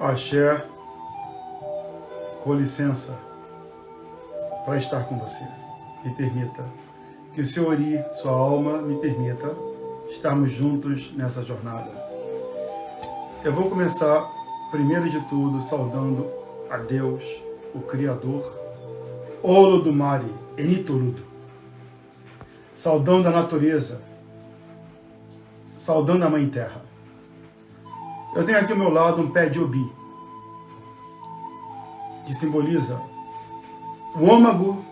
Axé, com licença para estar com você. Me permita que o Senhor Ori, sua alma, me permita estarmos juntos nessa jornada. Eu vou começar, primeiro de tudo, saudando a Deus, o Criador, Olodumare, Enitoludo, saudando a natureza, saudando a Mãe Terra. Eu tenho aqui ao meu lado um pé de obi, que simboliza o âmago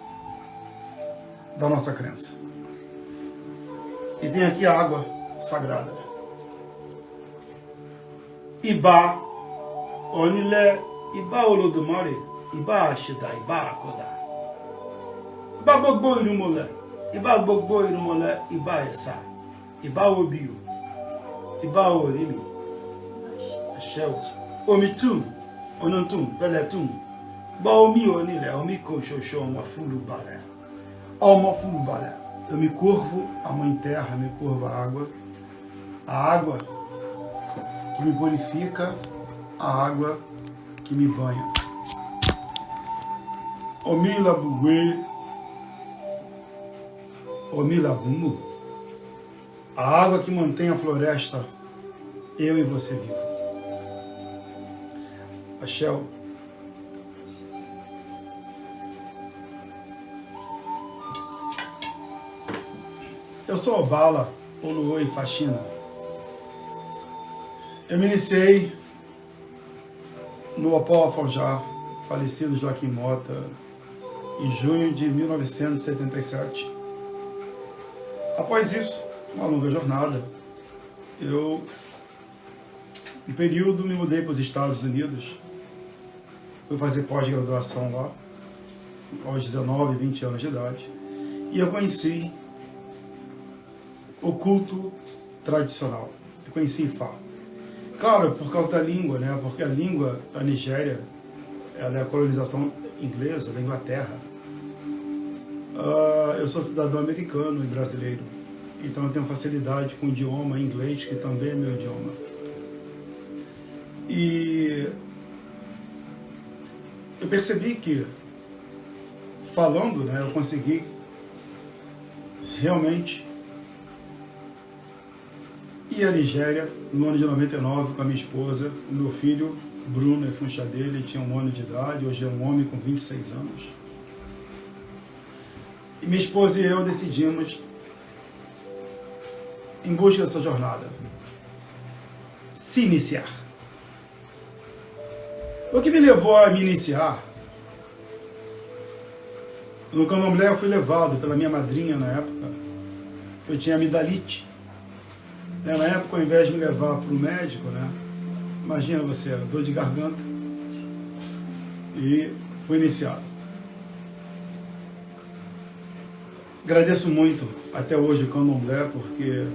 da nossa crença. E tem aqui a água sagrada. Iba, Onile, Iba Olodumare, Iba Ashida, Iba Akoda. Iba Gbogbo Irumole, Iba Gbogbo Irumole, Iba Esa, Iba Obio, Iba Orimi, Asheu, Omitum, Onontum, Peletum, Ba Omi Onile, Omi Koshosho, Oma Fulubara. Alma Fulubara. Eu me curvo à Mãe Terra, me curvo à água que me purifica, a água que me banha. Omila Bugue, Omila Bumu, a água que mantém a floresta, eu e você vivo. Axel. Eu sou Obala, Oluoi Faxina. Eu me iniciei no Opó Afonjá, falecido Joaquim Mota, em junho de 1977. Após isso, uma longa jornada, em período, me mudei para os Estados Unidos, fui fazer pós-graduação lá, aos 19, 20 anos de idade, e eu conheci o culto tradicional. Eu conheci Ifá. Claro, por causa da língua, né? Porque a língua da Nigéria, ela é a colonização inglesa da Inglaterra. Eu sou cidadão americano e brasileiro, então eu tenho facilidade com o idioma inglês, que também é meu idioma. E eu percebi que, falando, né, eu consegui realmente ir à Nigéria no ano de 99 com a minha esposa, o meu filho Bruno Efunchadele, ele tinha 1 ano de idade, hoje é um homem com 26 anos. E minha esposa e eu decidimos em busca dessa jornada se iniciar. O que me levou a me iniciar? No candomblé eu fui levado pela minha madrinha na época, eu tinha amidalite. Na época, ao invés de me levar para o médico, né? Imagina você, dor de garganta, e fui iniciado. Agradeço muito até hoje o candomblé, porque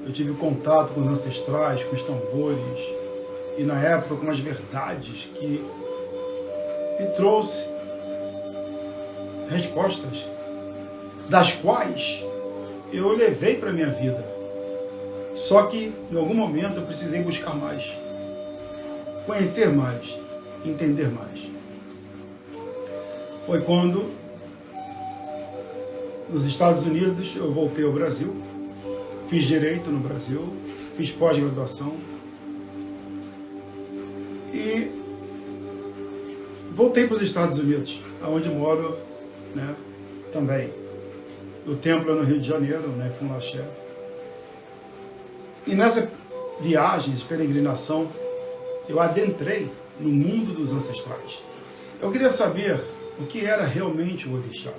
eu tive contato com os ancestrais, com os tambores, e na época com as verdades que me trouxe respostas, das quais eu levei para a minha vida. Só que, em algum momento, eu precisei buscar mais, conhecer mais, entender mais. Foi quando, nos Estados Unidos, eu voltei ao Brasil, fiz Direito no Brasil, fiz pós-graduação e voltei para os Estados Unidos, onde moro, né, também. O templo é no Rio de Janeiro, né, Funlaxé. E nessa viagem de peregrinação, eu adentrei no mundo dos ancestrais. Eu queria saber o que era realmente o Orixá,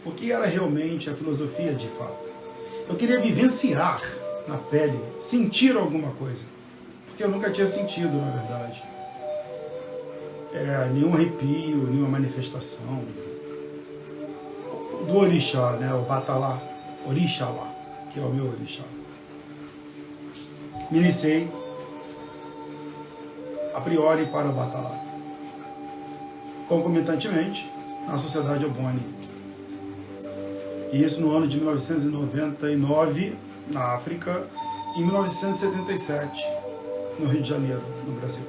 o que era realmente a filosofia de Ifá. Eu queria vivenciar na pele, sentir alguma coisa, porque eu nunca tinha sentido, na verdade, nenhum arrepio, nenhuma manifestação do Orixá, né, o Batalá, Orixalá, que é o meu Orixá. Me iniciei a priori para o Batalá, concomitantemente na Sociedade Ogoni. E isso no ano de 1999, na África, e em 1977, no Rio de Janeiro, no Brasil.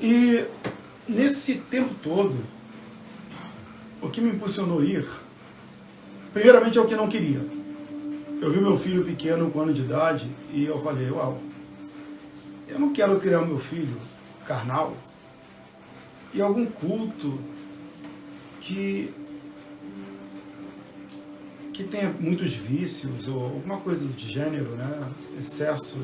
E nesse tempo todo, o que me impulsionou a ir, primeiramente é o que eu não queria. Eu vi meu filho pequeno com 1 ano de idade e eu falei, uau, eu não quero criar o meu filho carnal e algum culto que tenha muitos vícios ou alguma coisa de gênero, né? Excesso.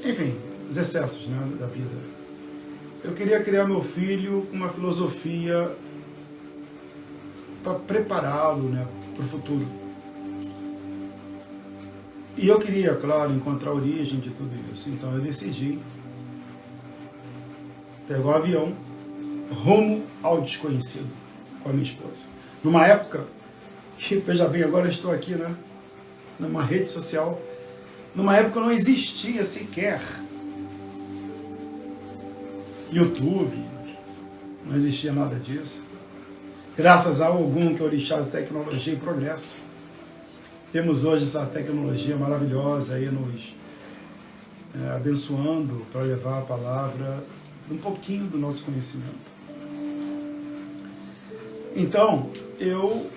Enfim, os excessos, né, da vida. Eu queria criar meu filho com uma filosofia para prepará-lo, né, para o futuro. E eu queria, claro, encontrar a origem de tudo isso. Então eu decidi pegar um avião rumo ao desconhecido com a minha esposa. Numa época, que, veja bem, agora eu estou aqui, né, numa rede social, numa época não existia sequer YouTube, não existia nada disso. Graças a algum que é orixá da tecnologia e progresso, temos hoje essa tecnologia maravilhosa aí nos abençoando para levar a palavra, um pouquinho do nosso conhecimento. Então, eu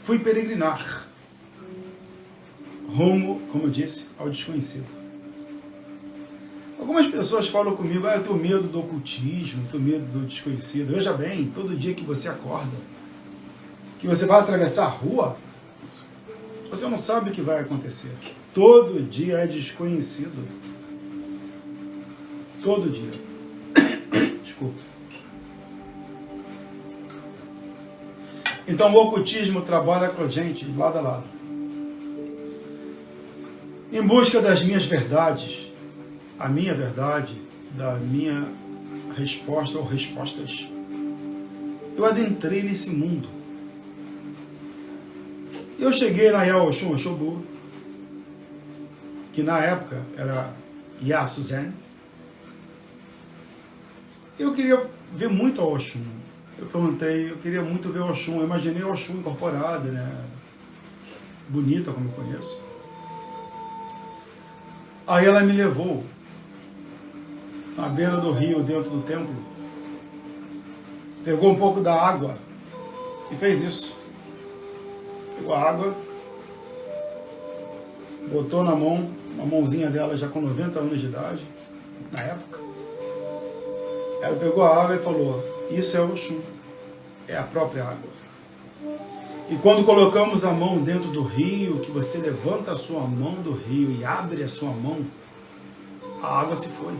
fui peregrinar rumo, como eu disse, ao desconhecido. Algumas pessoas falam comigo, eu tenho medo do ocultismo, tenho medo do desconhecido. Veja bem, todo dia que você acorda, que você vai atravessar a rua, você não sabe o que vai acontecer. Todo dia é desconhecido. Todo dia. Desculpa. Então o ocultismo trabalha com a gente de lado a lado. Em busca das minhas verdades, a minha verdade, da minha resposta ou respostas, eu adentrei nesse mundo. Eu cheguei na Yaoshun Oshobu, que na época era Yasu Zen. Eu queria ver muito a Oxum. Eu perguntei, eu queria muito ver a Oxum. Eu imaginei a Oxum incorporada, né? Bonita, como eu conheço. Aí ela me levou na beira do rio, dentro do templo. Pegou um pouco da água e fez isso. Pegou a água, botou na mão, uma mãozinha dela já com 90 anos de idade, na época. Ela pegou a água e falou, isso é Oxum, é a própria água. E quando colocamos a mão dentro do rio, que você levanta a sua mão do rio e abre a sua mão, a água se foi.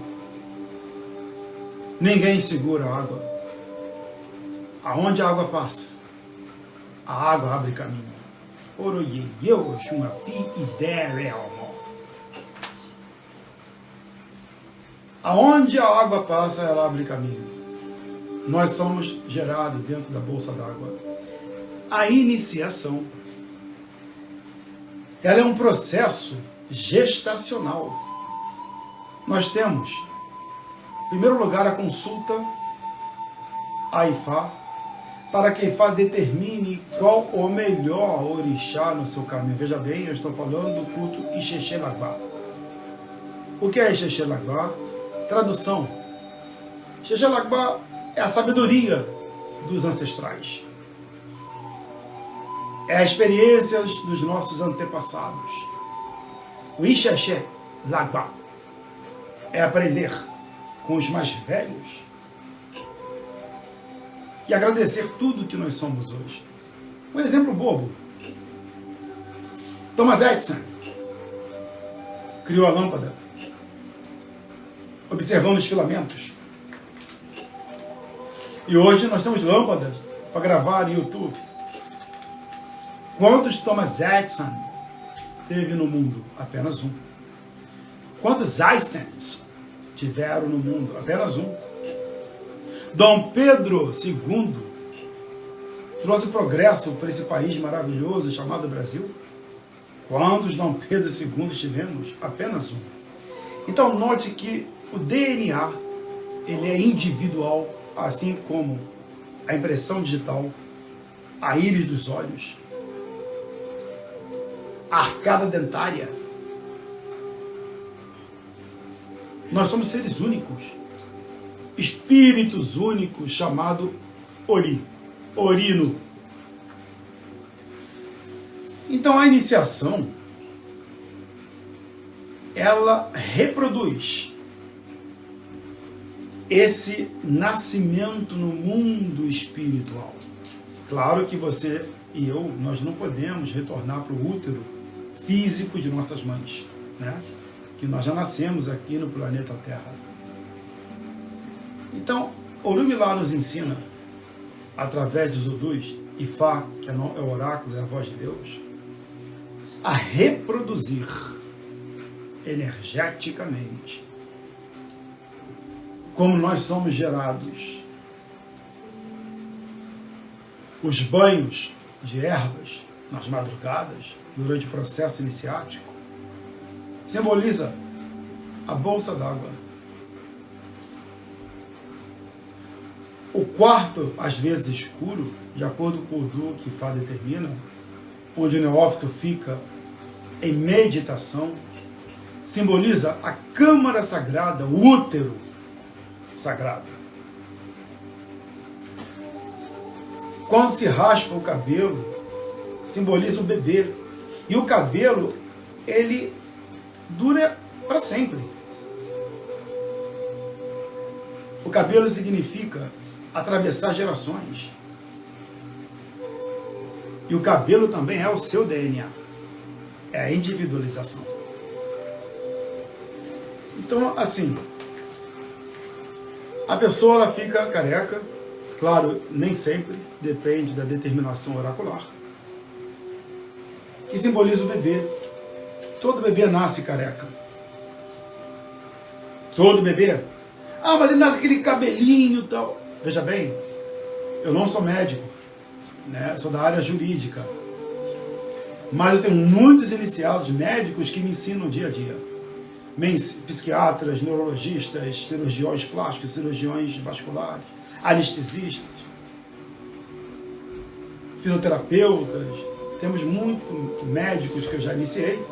Ninguém segura a água. Aonde a água passa, a água abre caminho. Aonde a água passa, ela abre caminho. Nós somos gerados dentro da bolsa d'água. A iniciação, ela é um processo gestacional. Nós temos, em primeiro lugar, a consulta a Ifá, para que Ifá determine qual o melhor orixá no seu caminho. Veja bem, eu estou falando do culto Ixexelaguá. O que é Ixexelaguá? Tradução. Ixexelaguá é a sabedoria dos ancestrais. É a experiência dos nossos antepassados. O Ixexelaguá é aprender com os mais velhos e agradecer tudo que nós somos hoje. Um exemplo bobo. Thomas Edison criou a lâmpada, observando os filamentos. E hoje nós temos lâmpadas para gravar no YouTube. Quantos Thomas Edison teve no mundo? Apenas um. Quantos Einsteins tiveram no mundo? Apenas um. Dom Pedro II trouxe progresso para esse país maravilhoso chamado Brasil. Quantos Dom Pedro II tivemos? Apenas um. Então note que o DNA ele é individual, assim como a impressão digital, a íris dos olhos, a arcada dentária, Nós somos seres únicos, espíritos únicos, chamado Ori, Orino. Então a iniciação, ela reproduz esse nascimento no mundo espiritual. Claro que você e eu, nós não podemos retornar para o útero físico de nossas mães, né? Que nós já nascemos aqui no planeta Terra. Então, Orunmila nos ensina, através dos Odus, Ifá, que é o oráculo, é a voz de Deus, a reproduzir energeticamente como nós somos gerados. Os banhos de ervas nas madrugadas, durante o processo iniciático, simboliza a bolsa d'água. O quarto, às vezes escuro, de acordo com o Odu que Ifá determina, onde o neófito fica em meditação, simboliza a câmara sagrada, o útero sagrado. Quando se raspa o cabelo, simboliza o bebê. E o cabelo, ele dura para sempre. O cabelo significa atravessar gerações. E o cabelo também é o seu DNA. É a individualização. Então, assim, a pessoa ela fica careca, claro, nem sempre, depende da determinação oracular, que simboliza o bebê. Todo bebê nasce careca. Todo bebê. Ah, mas ele nasce aquele cabelinho e tal. Veja bem, eu não sou médico, né? Sou da área jurídica. Mas eu tenho muitos iniciados médicos que me ensinam dia a dia. Psiquiatras, neurologistas, cirurgiões plásticos, cirurgiões vasculares, anestesistas, fisioterapeutas. Temos muitos médicos que eu já iniciei.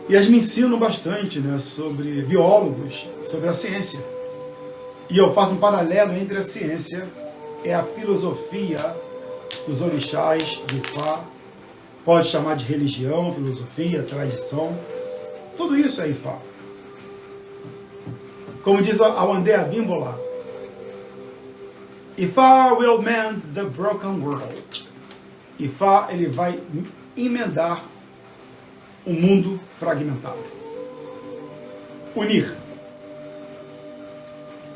E eles me ensinam bastante, né, sobre biólogos, sobre a ciência. E eu faço um paralelo entre a ciência e a filosofia dos orixás, de Ifá. Pode chamar de religião, filosofia, tradição. Tudo isso é Ifá. Como diz a Wande Abimbola, Ifá will mend the broken world. Ifá, ele vai emendar um mundo fragmentado. Unir.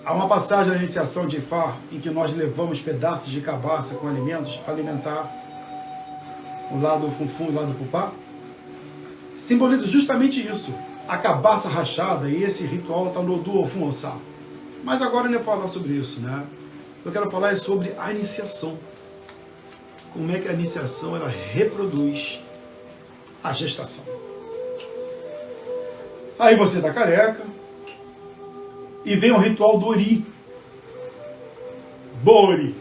Há uma passagem na iniciação de Ifá em que nós levamos pedaços de cabaça com alimentos para alimentar o lado funfum e o lado pupá. Simboliza justamente isso. A cabaça rachada, e esse ritual está no Odu Ofun Ossá. Mas agora eu não vou falar sobre isso, né? O que eu quero falar é sobre a iniciação. Como é que a iniciação ela reproduz a gestação. Aí você está careca e vem o ritual do Ori. Bori.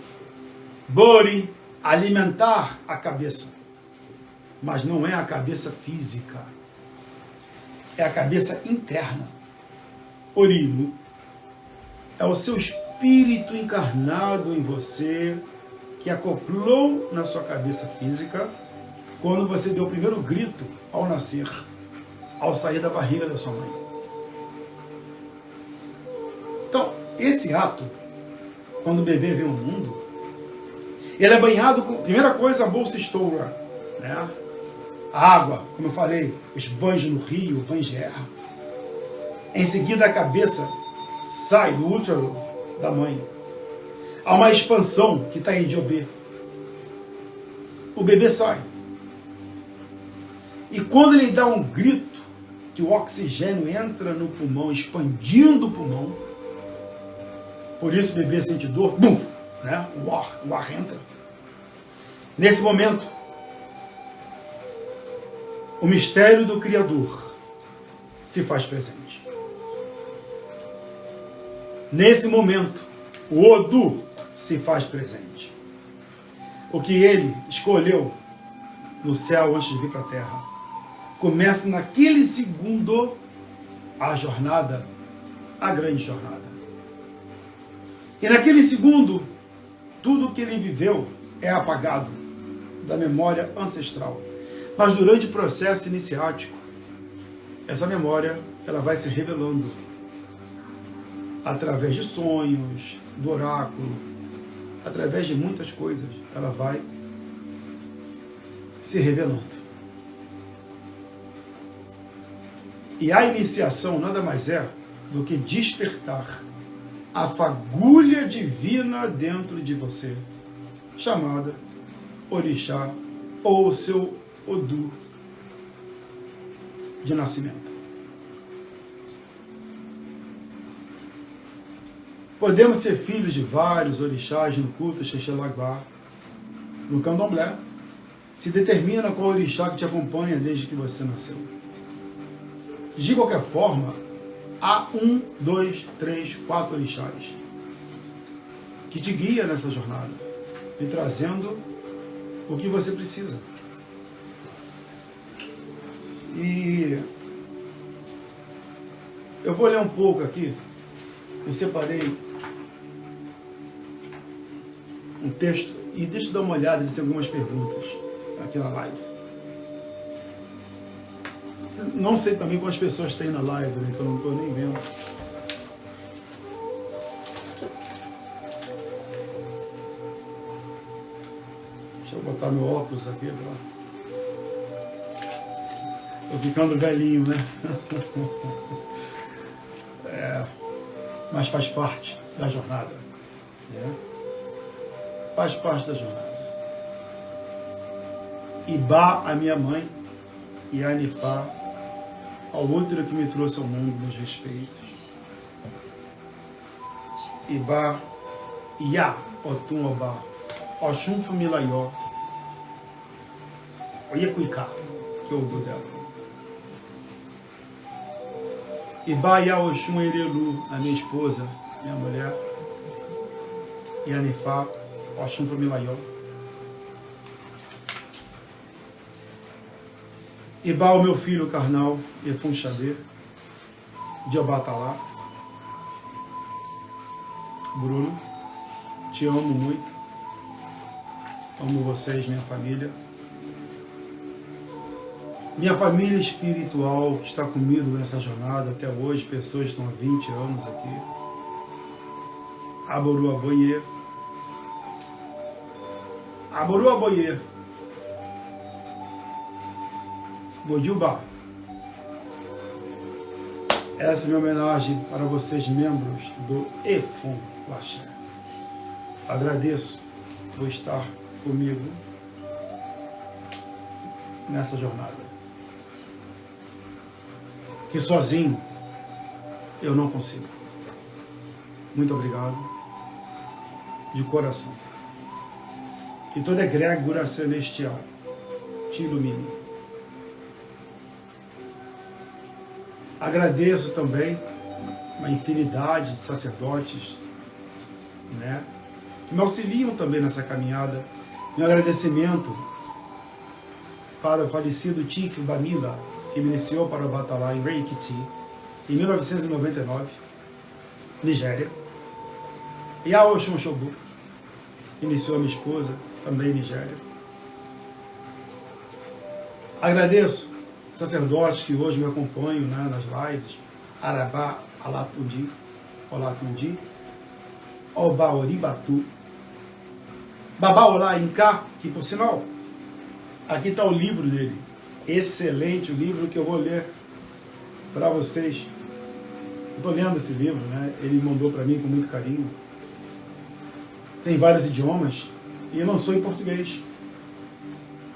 Bori, alimentar a cabeça. Mas não é a cabeça física. É a cabeça interna. Orino é o seu espírito encarnado em você que acoplou na sua cabeça física quando você deu o primeiro grito ao nascer, ao sair da barriga da sua mãe. Então, esse ato, quando o bebê vem ao mundo, ele é banhado com, primeira coisa, a bolsa estoura, né? A água, como eu falei, os banhos no rio, banhos de erra. Em seguida, a cabeça sai do útero da mãe. Há uma expansão que está em Jobê. O bebê sai. E quando ele dá um grito, que o oxigênio entra no pulmão, expandindo o pulmão, por isso o bebê sente dor, bum, né? O ar entra. Nesse momento, o mistério do Criador se faz presente. Nesse momento, o Odu se faz presente. O que ele escolheu no céu antes de vir para a terra começa naquele segundo a jornada, a grande jornada. E naquele segundo, tudo que ele viveu é apagado da memória ancestral. Mas durante o processo iniciático, essa memória ela vai se revelando através de sonhos, do oráculo, através de muitas coisas, ela vai se revelando. E a iniciação nada mais é do que despertar a fagulha divina dentro de você, chamada Orixá ou o seu Odu de nascimento. Podemos ser filhos de vários orixás no culto Xexelaguá. No candomblé, se determina qual orixá que te acompanha desde que você nasceu. De qualquer forma, há 1, 2, 3, 4 orixás que te guia nessa jornada e trazendo o que você precisa. E eu vou ler um pouco aqui. Eu separei um texto e deixa eu dar uma olhada, eles têm algumas perguntas aqui na live. Não sei também quantas pessoas tem na live, né? Então não estou nem vendo. Deixa eu botar meu óculos aqui. Estou ficando velhinho, né? Mas faz parte da jornada. Né? Faz parte da jornada. Ibá, a minha mãe, e a Anifá, ao útero que me trouxe ao mundo, meus respeitos. Ibá, Iá, Otum Obá, Oxum Fumilayó, Oiekuicá, que é o do dela. Ibá, Iá, Oxum Erelu, a minha esposa, minha mulher, e Anifá, Oxum Fumilayó. Ibá, o meu filho carnal, Efun Xadê, de Obatalá. Bruno, te amo muito. Amo vocês, minha família. Minha família espiritual que está comigo nessa jornada até hoje, pessoas que estão há 20 anos aqui. Aboru Aboye. Aboru Aboye. Bojuba. Essa é a minha homenagem para vocês, membros do Efun Laxé. Agradeço por estar comigo nessa jornada. Que sozinho eu não consigo. Muito obrigado. De coração. Que toda egrégora celestial te ilumine. Agradeço também uma infinidade de sacerdotes, né, que me auxiliam também nessa caminhada. Meu agradecimento para o falecido Chief Bamila, que me iniciou para o Batalá em Reikiti, em 1999, Nigéria. E a Oxum Shobu, que iniciou a minha esposa, também em Nigéria. Agradeço sacerdotes que hoje me acompanham, né, nas lives, Arabá Alatundi, Olatundi, Oba Oribatu, Babá Olá Inká, que por sinal, aqui está o livro dele, excelente o livro que eu vou ler para vocês. Estou lendo esse livro, né, ele mandou para mim com muito carinho. Tem vários idiomas e eu não sou em português.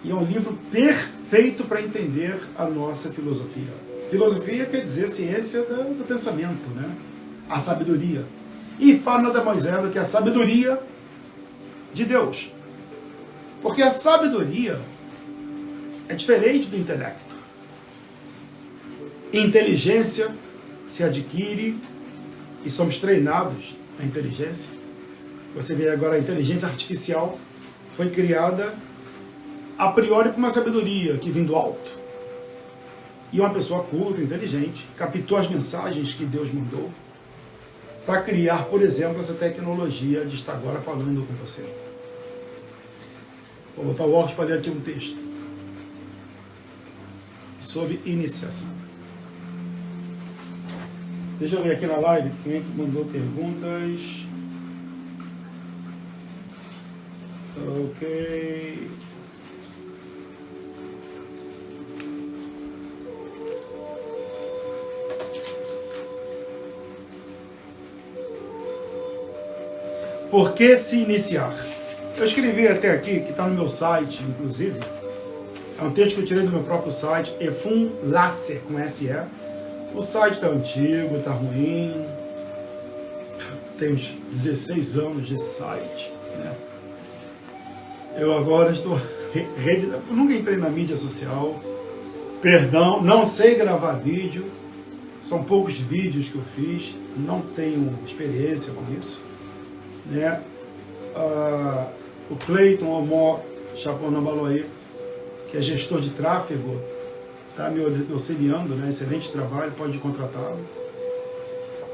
E é um livro perfeito para entender a nossa filosofia. Filosofia quer dizer ciência do pensamento, né? A sabedoria. E fala nada mais é do que a sabedoria de Deus. Porque a sabedoria é diferente do intelecto. Inteligência se adquire e somos treinados na inteligência. Você vê agora a inteligência artificial foi criada a priori com uma sabedoria que vem do alto. E uma pessoa culta, inteligente, captou as mensagens que Deus mandou para criar, por exemplo, essa tecnologia de estar agora falando com você. Vou botar o óculos para ler aqui um texto sobre iniciação. Deixa eu ver aqui na live quem é que mandou perguntas. Ok. Por que se iniciar? Eu escrevi até aqui, que está no meu site, inclusive. É um texto que eu tirei do meu próprio site, Efum Lasser, com SE. O site está antigo, está ruim. Tem uns 16 anos de site, né? Eu agora estou... Eu nunca entrei na mídia social. Perdão, não sei gravar vídeo. São poucos vídeos que eu fiz. Não tenho experiência com isso, né? O Cleiton Omó Chaponambaloí, que é gestor de tráfego, está me auxiliando, né? Excelente trabalho, pode contratá-lo.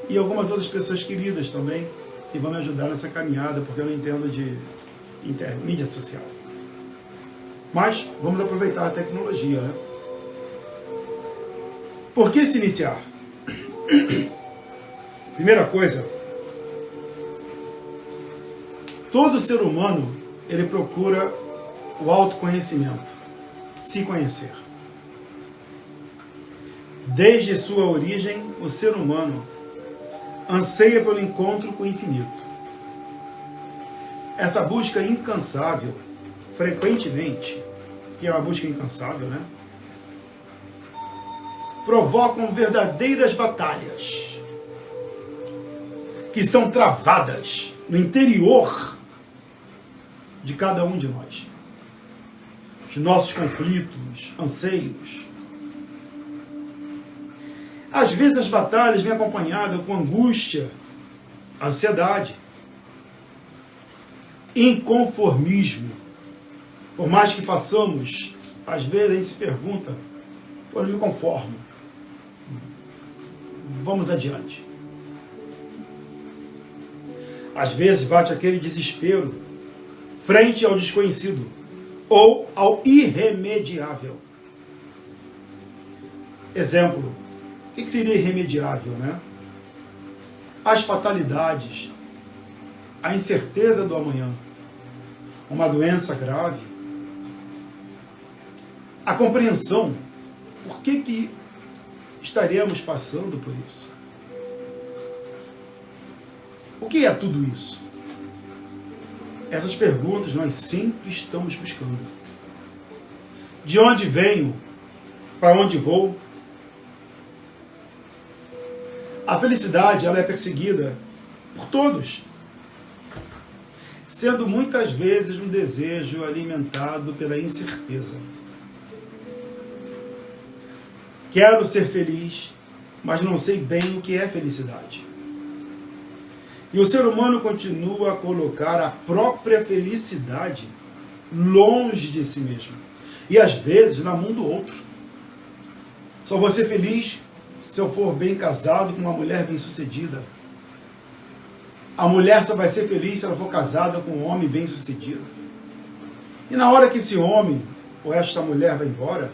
E algumas outras pessoas queridas também, que vão me ajudar nessa caminhada, porque eu não entendo de mídia social. Mas vamos aproveitar a tecnologia, né? Por que se iniciar? Primeira coisa, todo ser humano, ele procura o autoconhecimento, se conhecer. Desde sua origem, o ser humano anseia pelo encontro com o infinito. Essa busca incansável, frequentemente, que é uma busca incansável, né? Provocam verdadeiras batalhas que são travadas no interior de cada um de nós. Os nossos conflitos, anseios. Às vezes as batalhas vêm acompanhadas com angústia, ansiedade, inconformismo. Por mais que façamos, às vezes a gente se pergunta, eu não me conformo. Vamos adiante. Às vezes bate aquele desespero frente ao desconhecido ou ao irremediável. Exemplo, o que seria irremediável, né? As fatalidades, a incerteza do amanhã, uma doença grave, a compreensão, por que estaremos passando por isso? O que é tudo isso? Essas perguntas nós sempre estamos buscando. De onde venho? Para onde vou? A felicidade, ela é perseguida por todos, sendo muitas vezes um desejo alimentado pela incerteza. Quero ser feliz, mas não sei bem o que é felicidade. E o ser humano continua a colocar a própria felicidade longe de si mesmo. E às vezes na mão do outro. Só vou ser feliz se eu for bem casado com uma mulher bem-sucedida. A mulher só vai ser feliz se ela for casada com um homem bem-sucedido. E na hora que esse homem ou esta mulher vai embora,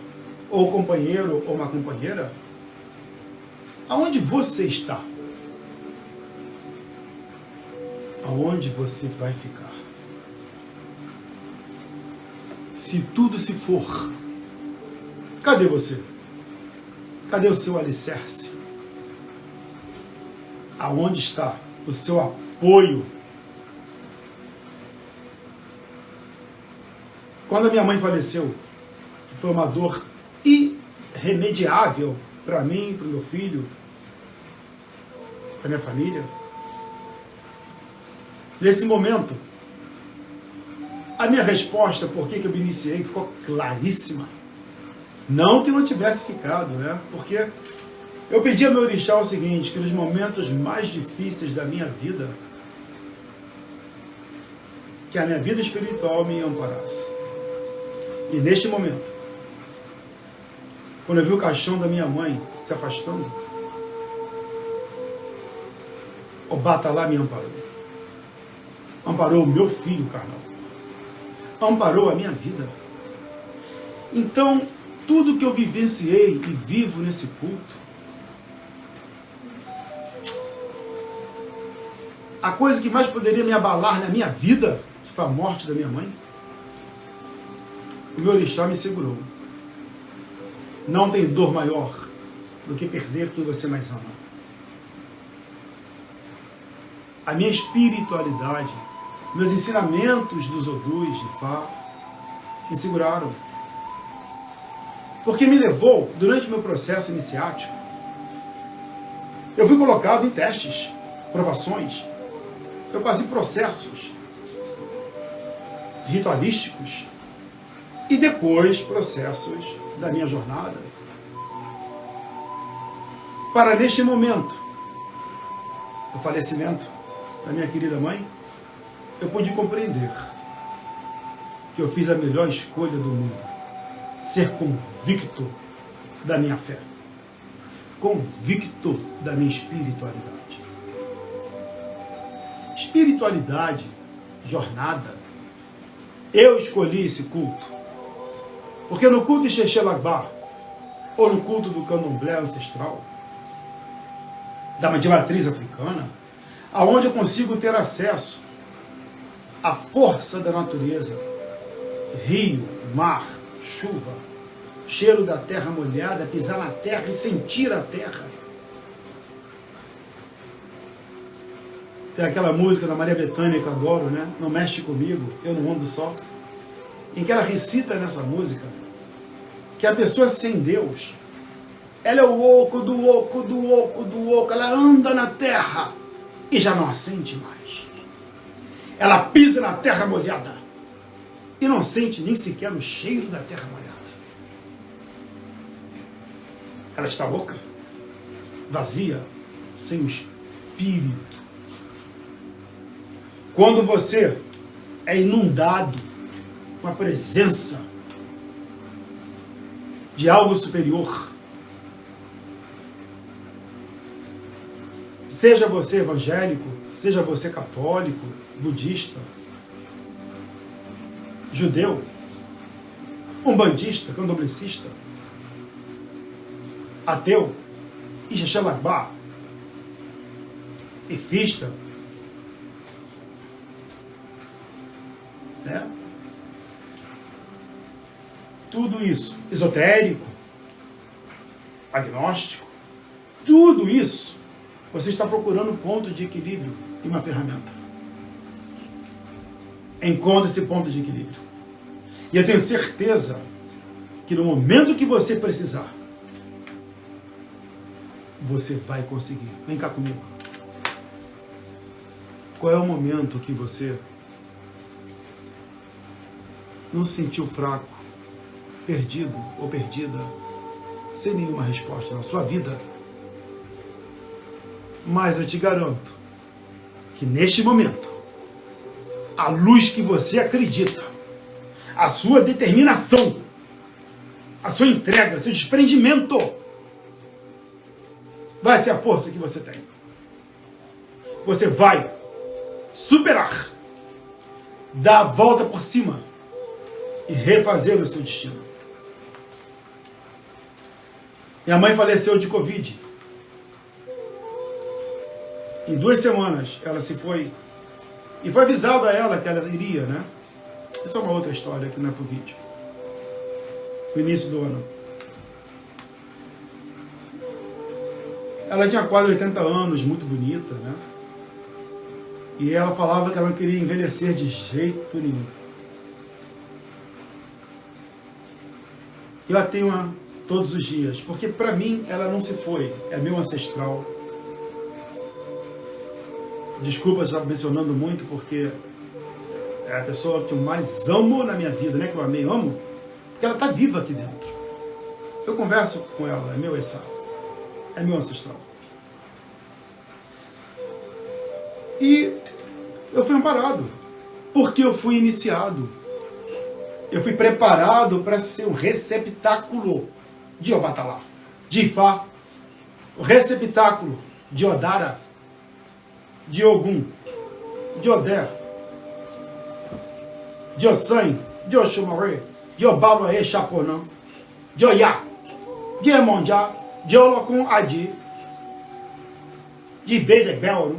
ou companheiro ou uma companheira, aonde você está? Aonde você vai ficar? Se tudo se for, cadê você? Cadê o seu alicerce? Aonde está o seu apoio? Quando a minha mãe faleceu, foi uma dor irremediável para mim, para o meu filho, para minha família. Nesse momento, a minha resposta, por que eu me iniciei, ficou claríssima. Não que não tivesse ficado, né? Porque eu pedi ao meu orixá o seguinte, que nos momentos mais difíceis da minha vida, que a minha vida espiritual me amparasse. E neste momento, quando eu vi o caixão da minha mãe se afastando, o Batalá me amparou. Amparou o meu filho carnal. Amparou a minha vida. Então, tudo que eu vivenciei e vivo nesse culto, a coisa que mais poderia me abalar na minha vida, que foi a morte da minha mãe, o meu orixá me segurou. Não tem dor maior do que perder quem você mais ama. A minha espiritualidade, meus ensinamentos dos Odus, de Fá, me seguraram. Porque me levou, durante o meu processo iniciático, eu fui colocado em testes, provações, eu passei processos ritualísticos e depois processos da minha jornada. Para neste momento do falecimento da minha querida mãe, eu pude compreender que eu fiz a melhor escolha do mundo. Ser convicto da minha fé. Convicto da minha espiritualidade. Espiritualidade, jornada. Eu escolhi esse culto. Porque no culto de Xexelagbá, ou no culto do candomblé ancestral, de matriz africana, aonde eu consigo ter acesso à força da natureza, rio, mar, chuva, cheiro da terra molhada, pisar na terra e sentir a terra. Tem aquela música da Maria Bethânia que eu adoro, né? Não mexe comigo, eu não ando só. Em que ela recita nessa música que a pessoa sem Deus, ela é o oco do oco do oco do oco, ela anda na terra e já não a sente mais. Ela pisa na terra molhada e não sente nem sequer o cheiro da terra molhada. Ela está oca, vazia, sem o espírito. Quando você é inundado com a presença de algo superior, seja você evangélico, seja você católico, budista, judeu, umbandista, candomblessista, ateu, Ixexelagbá, efista, né? Tudo isso, esotérico, agnóstico, tudo isso, você está procurando um ponto de equilíbrio e uma ferramenta. Encontre esse ponto de equilíbrio. E eu tenho certeza que no momento que você precisar, você vai conseguir. Vem cá comigo. Qual é o momento que você não se sentiu fraco, perdido ou perdida, sem nenhuma resposta na sua vida? Mas eu te garanto que neste momento, a luz que você acredita, a sua determinação, a sua entrega, o seu desprendimento, vai ser a força que você tem. Você vai superar, dar a volta por cima e refazer o seu destino. Minha mãe faleceu de Covid. Em 2 semanas ela se foi. E foi avisado a ela que ela iria, né? Isso é uma outra história que não é pro vídeo. No início do ano. Ela tinha quase 80 anos, muito bonita, né? E ela falava que ela não queria envelhecer de jeito nenhum. Eu a tenho todos os dias, porque para mim ela não se foi, é meu ancestral. Desculpa estar mencionando muito, porque é a pessoa que eu mais amo na minha vida, né? Que eu amei, amo, porque ela está viva aqui dentro. Eu converso com ela, é meu Essá, é meu ancestral. E eu fui amparado, porque eu fui iniciado. Eu fui preparado para ser um receptáculo de Obatalá, de Ifá, o receptáculo de Odara, de Ogum, de Odé, de Ossan, de Oxumaré, de Obaloaê Chaponã, de Oyá, de Emonjá, de Olokun Adi, de Bejebel,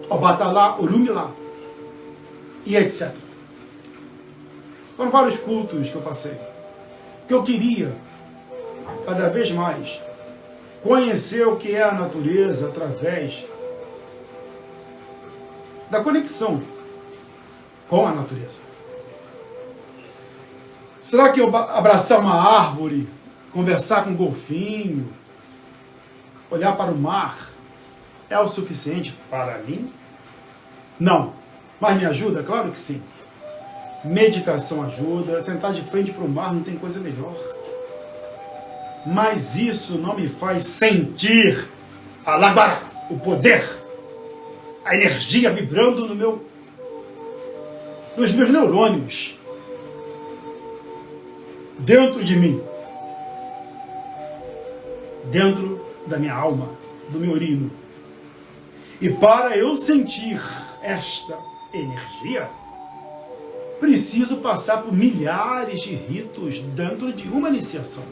Obatalá, Orumilá, e etc. Foram vários cultos que eu passei. Que eu queria, cada vez mais, conhecer o que é a natureza através da conexão com a natureza. Será que eu abraçar uma árvore, conversar com um golfinho, olhar para o mar, é o suficiente para mim? Não. Mas me ajuda? Claro que sim. Meditação ajuda, sentar de frente para o mar não tem coisa melhor. Mas isso não me faz sentir a Lagbara, o poder, a energia vibrando nos meus neurônios, dentro de mim, dentro da minha alma, do meu urino. E para eu sentir esta energia, preciso passar por milhares de ritos dentro de uma iniciação.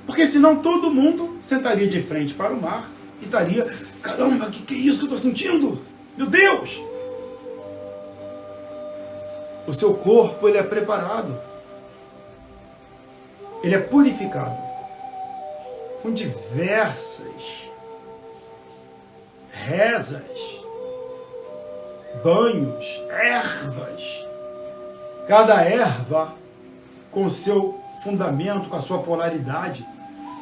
Porque senão todo mundo sentaria de frente para o mar e estaria, caramba, que é isso que eu estou sentindo? Meu Deus! O seu corpo, ele é preparado, ele é purificado com diversas rezas, banhos, ervas. Cada erva com seu fundamento, com a sua polaridade.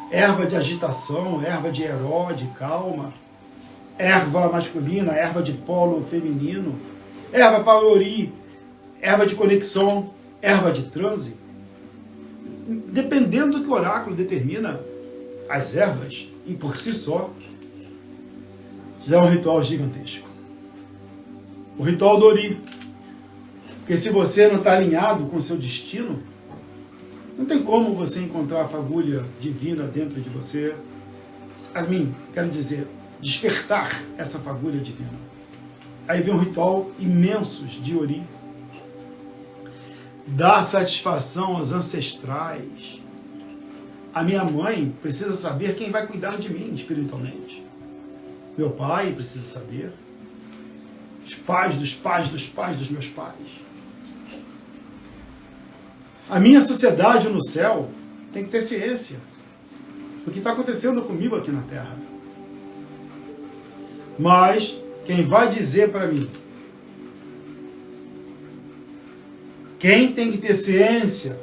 Erva de agitação, erva de herói, de calma. Erva masculina, erva de polo feminino. Erva paori, erva de conexão, erva de transe. Dependendo do que o oráculo determina, as ervas, e por si só, já é um ritual gigantesco. O ritual do Ori. Porque se você não está alinhado com o seu destino, não tem como você encontrar a fagulha divina dentro de você. Quero dizer, despertar essa fagulha divina. Aí vem um ritual imensos de Ori. Dar satisfação aos ancestrais. A minha mãe precisa saber quem vai cuidar de mim espiritualmente. Meu pai precisa saber. Os pais dos pais dos pais dos meus pais. A minha sociedade no céu tem que ter ciência do que está acontecendo comigo aqui na Terra. Mas quem vai dizer para mim, quem tem que ter ciência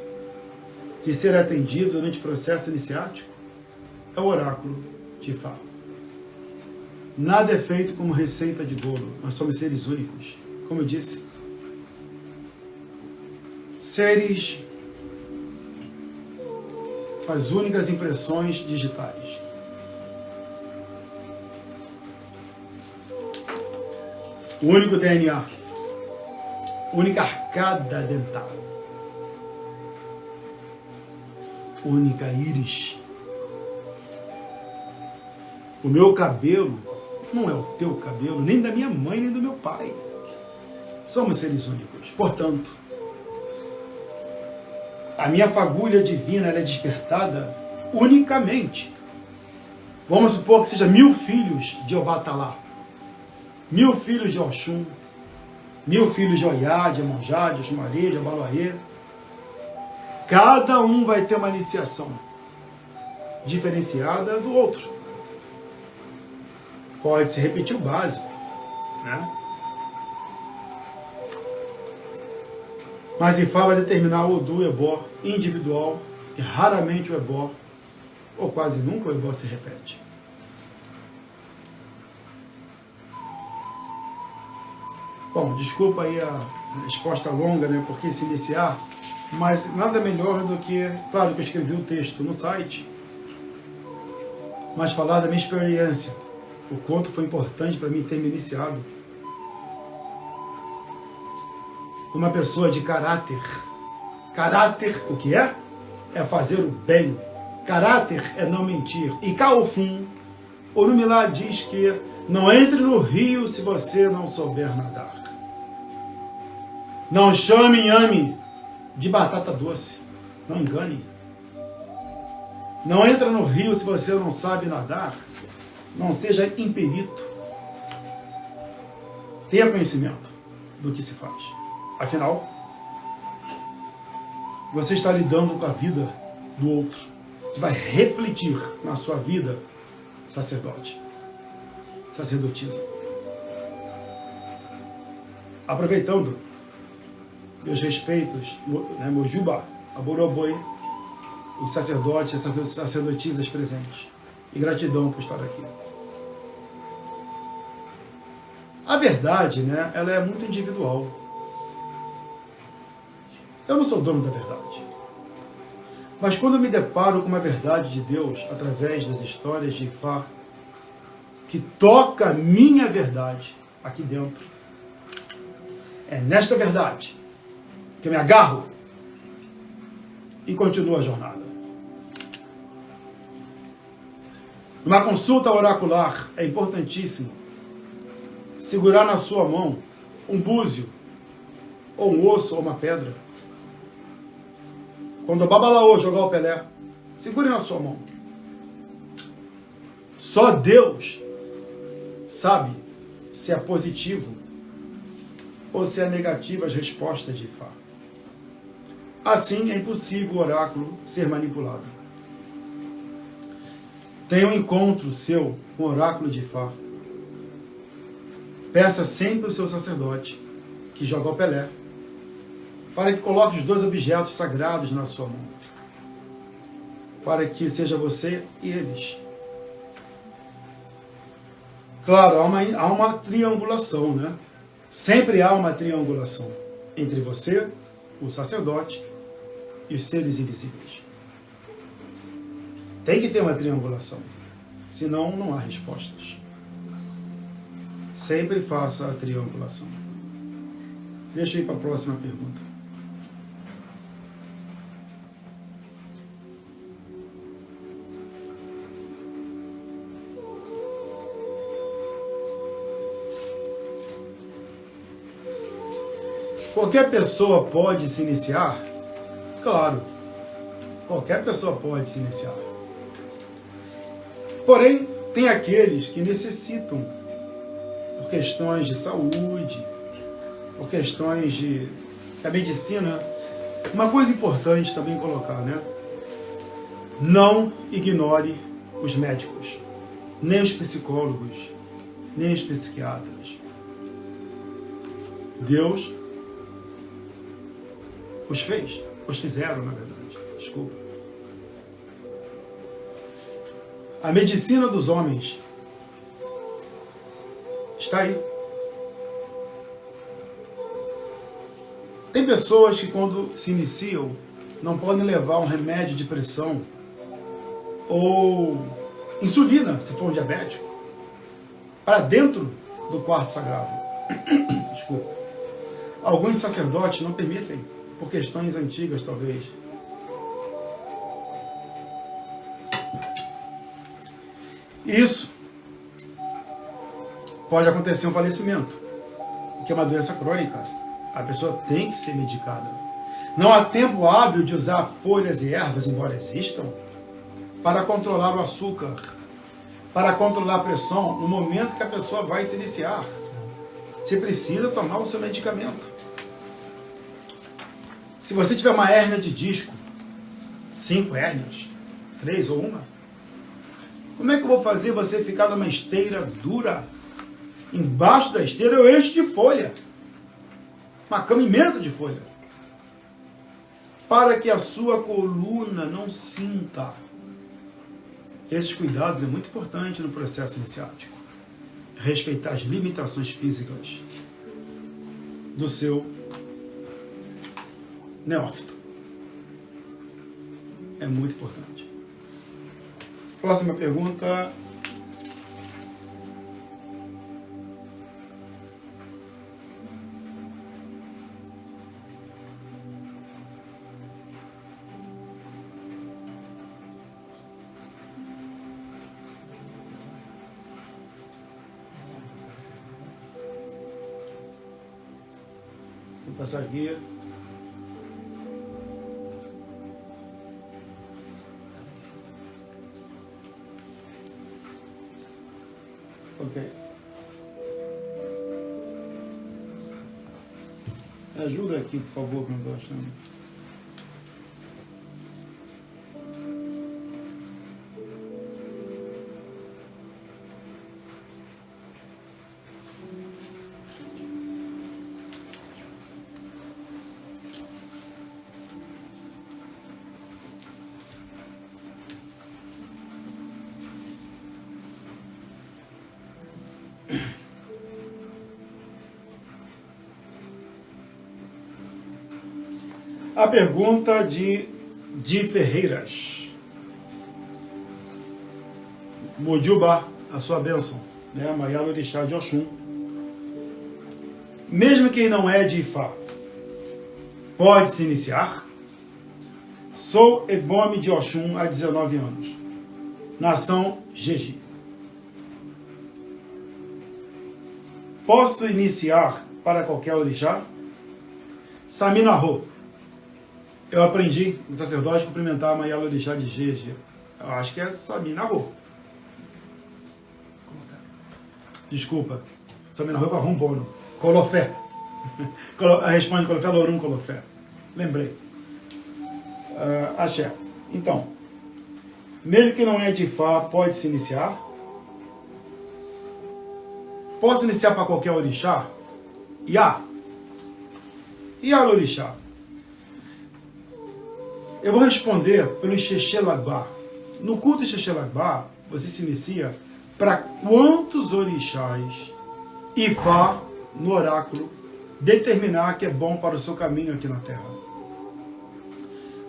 de ser atendido durante o processo iniciático, é o oráculo de Ifá. Nada é feito como receita de bolo. Nós somos seres únicos. Como eu disse, seres com as únicas impressões digitais. O único DNA. Única arcada dental. Única íris. O meu cabelo não é o teu cabelo, nem da minha mãe, nem do meu pai. Somos seres únicos. Portanto, a minha fagulha divina ela é despertada unicamente. Vamos supor que seja 1000 filhos de Obatalá, 1000 filhos de Oxum, 1000 filhos de Oyá, de Emonjá, de Oxumaré, de Obaloaê. Cada um vai ter uma iniciação diferenciada do outro. Pode se repetir o básico, né? Mas Ifá vai determinar o Odu, o Ebó individual, e raramente o Ebó, ou quase nunca o Ebó se repete. Bom, desculpa aí a resposta longa, né? Porque se iniciar, mas nada melhor do que, claro que eu escrevi o texto no site, mas falar da minha experiência, o quanto foi importante para mim ter me iniciado. Uma pessoa de caráter Caráter, o que é? É fazer o bem. Caráter é não mentir. E Kaofum, Orumilá diz que não entre no rio se você não souber nadar. Não chame inhame de batata doce. Não engane. Não entra no rio se você não sabe nadar. Não seja imperito. Tenha conhecimento do que se faz. Afinal, você está lidando com a vida do outro, que vai refletir na sua vida, sacerdote, sacerdotisa. Aproveitando meus respeitos, né, Mojuba, Aboroboi, os sacerdotes e sacerdotisas presentes, e gratidão por estar aqui. A verdade, né, ela é muito individual. Eu não sou dono da verdade. Mas quando eu me deparo com uma verdade de Deus, através das histórias de Ifá, que toca a minha verdade aqui dentro, é nesta verdade que eu me agarro e continuo a jornada. Numa consulta oracular, é importantíssimo segurar na sua mão um búzio, ou um osso, ou uma pedra. Quando o Babalaô jogar o Pelé, segure na sua mão. Só Deus sabe se é positivo ou se é negativo as respostas de Ifá. Assim, é impossível o oráculo ser manipulado. Tenha um encontro seu com o oráculo de Ifá. Peça sempre o seu sacerdote, que joga o Pelé, para que coloque os dois objetos sagrados na sua mão. Para que seja você e eles. Claro, há uma triangulação, né? Sempre há uma triangulação entre você, o sacerdote, e os seres invisíveis. Tem que ter uma triangulação, senão não há respostas. Sempre faça a triangulação. Deixa eu ir para a próxima pergunta. Qualquer pessoa pode se iniciar? Claro, qualquer pessoa pode se iniciar. Porém, tem aqueles que necessitam, por questões de saúde, por questões de da medicina. Uma coisa importante também colocar, né? Não ignore os médicos, nem os psicólogos, nem os psiquiatras. Deus os fez, os fizeram, na verdade. Desculpa. A medicina dos homens está aí. Tem pessoas que quando se iniciam não podem levar um remédio de pressão ou insulina, se for um diabético, para dentro do quarto sagrado. Desculpa. Alguns sacerdotes não permitem, por questões antigas talvez. Isso pode acontecer um falecimento, que é uma doença crônica. A pessoa tem que ser medicada. Não há tempo hábil de usar folhas e ervas, embora existam, para controlar o açúcar, para controlar a pressão no momento que a pessoa vai se iniciar. Você precisa tomar o seu medicamento. Se você tiver uma hérnia de disco, 5 hérnias, 3 ou 1, como é que eu vou fazer você ficar numa esteira dura? Embaixo da esteira eu encho de folha. Uma cama imensa de folha. Para que a sua coluna não sinta. Esses cuidados é muito importante no processo iniciático. Respeitar as limitações físicas do seu neófito. É muito importante. Próxima pergunta. passar aqui. Ok. Ajuda aqui, por favor, que eu não estou achando. A pergunta de Ferreiras. Mojuba, a sua bênção, né? Maiala Orixá de Oxum. Mesmo quem não é de Ifá, pode se iniciar? Sou Ebome de Oxum há 19 anos. Nação Jeji. Posso iniciar para qualquer orixá? Saminarro. Eu aprendi no sacerdote a cumprimentar a Maiala Orixá de Jeji. Eu acho que é Saminarro. Desculpa. Saminarro para Rombono. Colofé. Responde Colofé, Lorum Colofé. Lembrei. Axé. Então, mesmo que não é de Ifá, pode se iniciar? Posso iniciar para qualquer orixá? Iá Orixá. Eu vou responder pelo Ixexelagbá. No culto Ixexelagbá, você se inicia para quantos orixás Ifá, no oráculo, determinar que é bom para o seu caminho aqui na Terra.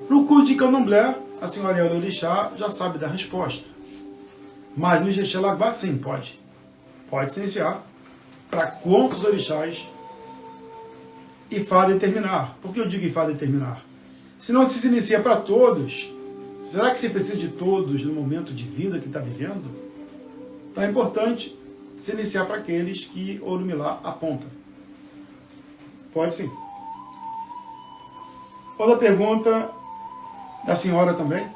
No culto de Candomblé, a senhora Yara Orixá já sabe da resposta. Mas no Ixexelagbá, sim, pode. Pode se iniciar para quantos orixás Ifá determinar. Por que eu digo Ifá determinar? Se não se inicia para todos, será que você precisa de todos no momento de vida que está vivendo? Então é importante se iniciar para aqueles que Orumilá aponta. Pode sim. Outra pergunta da senhora também.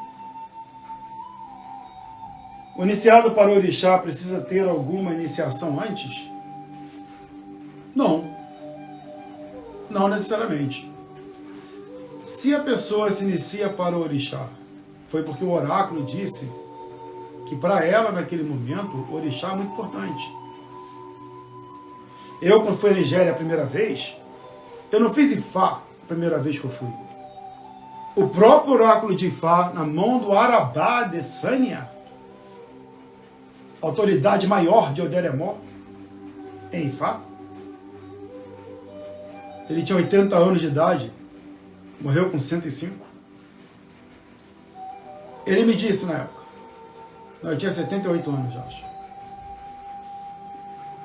O iniciado para o orixá precisa ter alguma iniciação antes? Não. Não necessariamente. Se a pessoa se inicia para o orixá, foi porque o oráculo disse que para ela, naquele momento, o orixá é muito importante. Eu, quando fui à Nigéria a primeira vez, eu não fiz Ifá a primeira vez que eu fui. O próprio oráculo de Ifá, na mão do Arabá de Sânia, autoridade maior de Oderemó, em Ifá. Ele tinha 80 anos de idade, morreu com 105. Ele me disse na época, eu tinha 78 anos, já acho.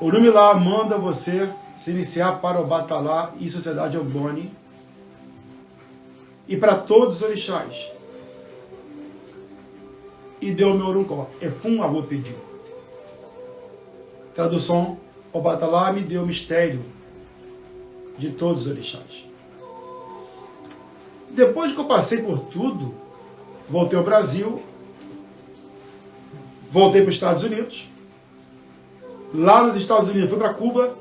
Orumilá manda você se iniciar para o Batalá e Sociedade Ogboni e para todos os orixás. E deu meu Oruncó. Efum Avô pediu. Tradução: o Batalá me deu o mistério de todos os orixás. Depois que eu passei por tudo, voltei ao Brasil, voltei para os Estados Unidos. Lá nos Estados Unidos fui para Cuba,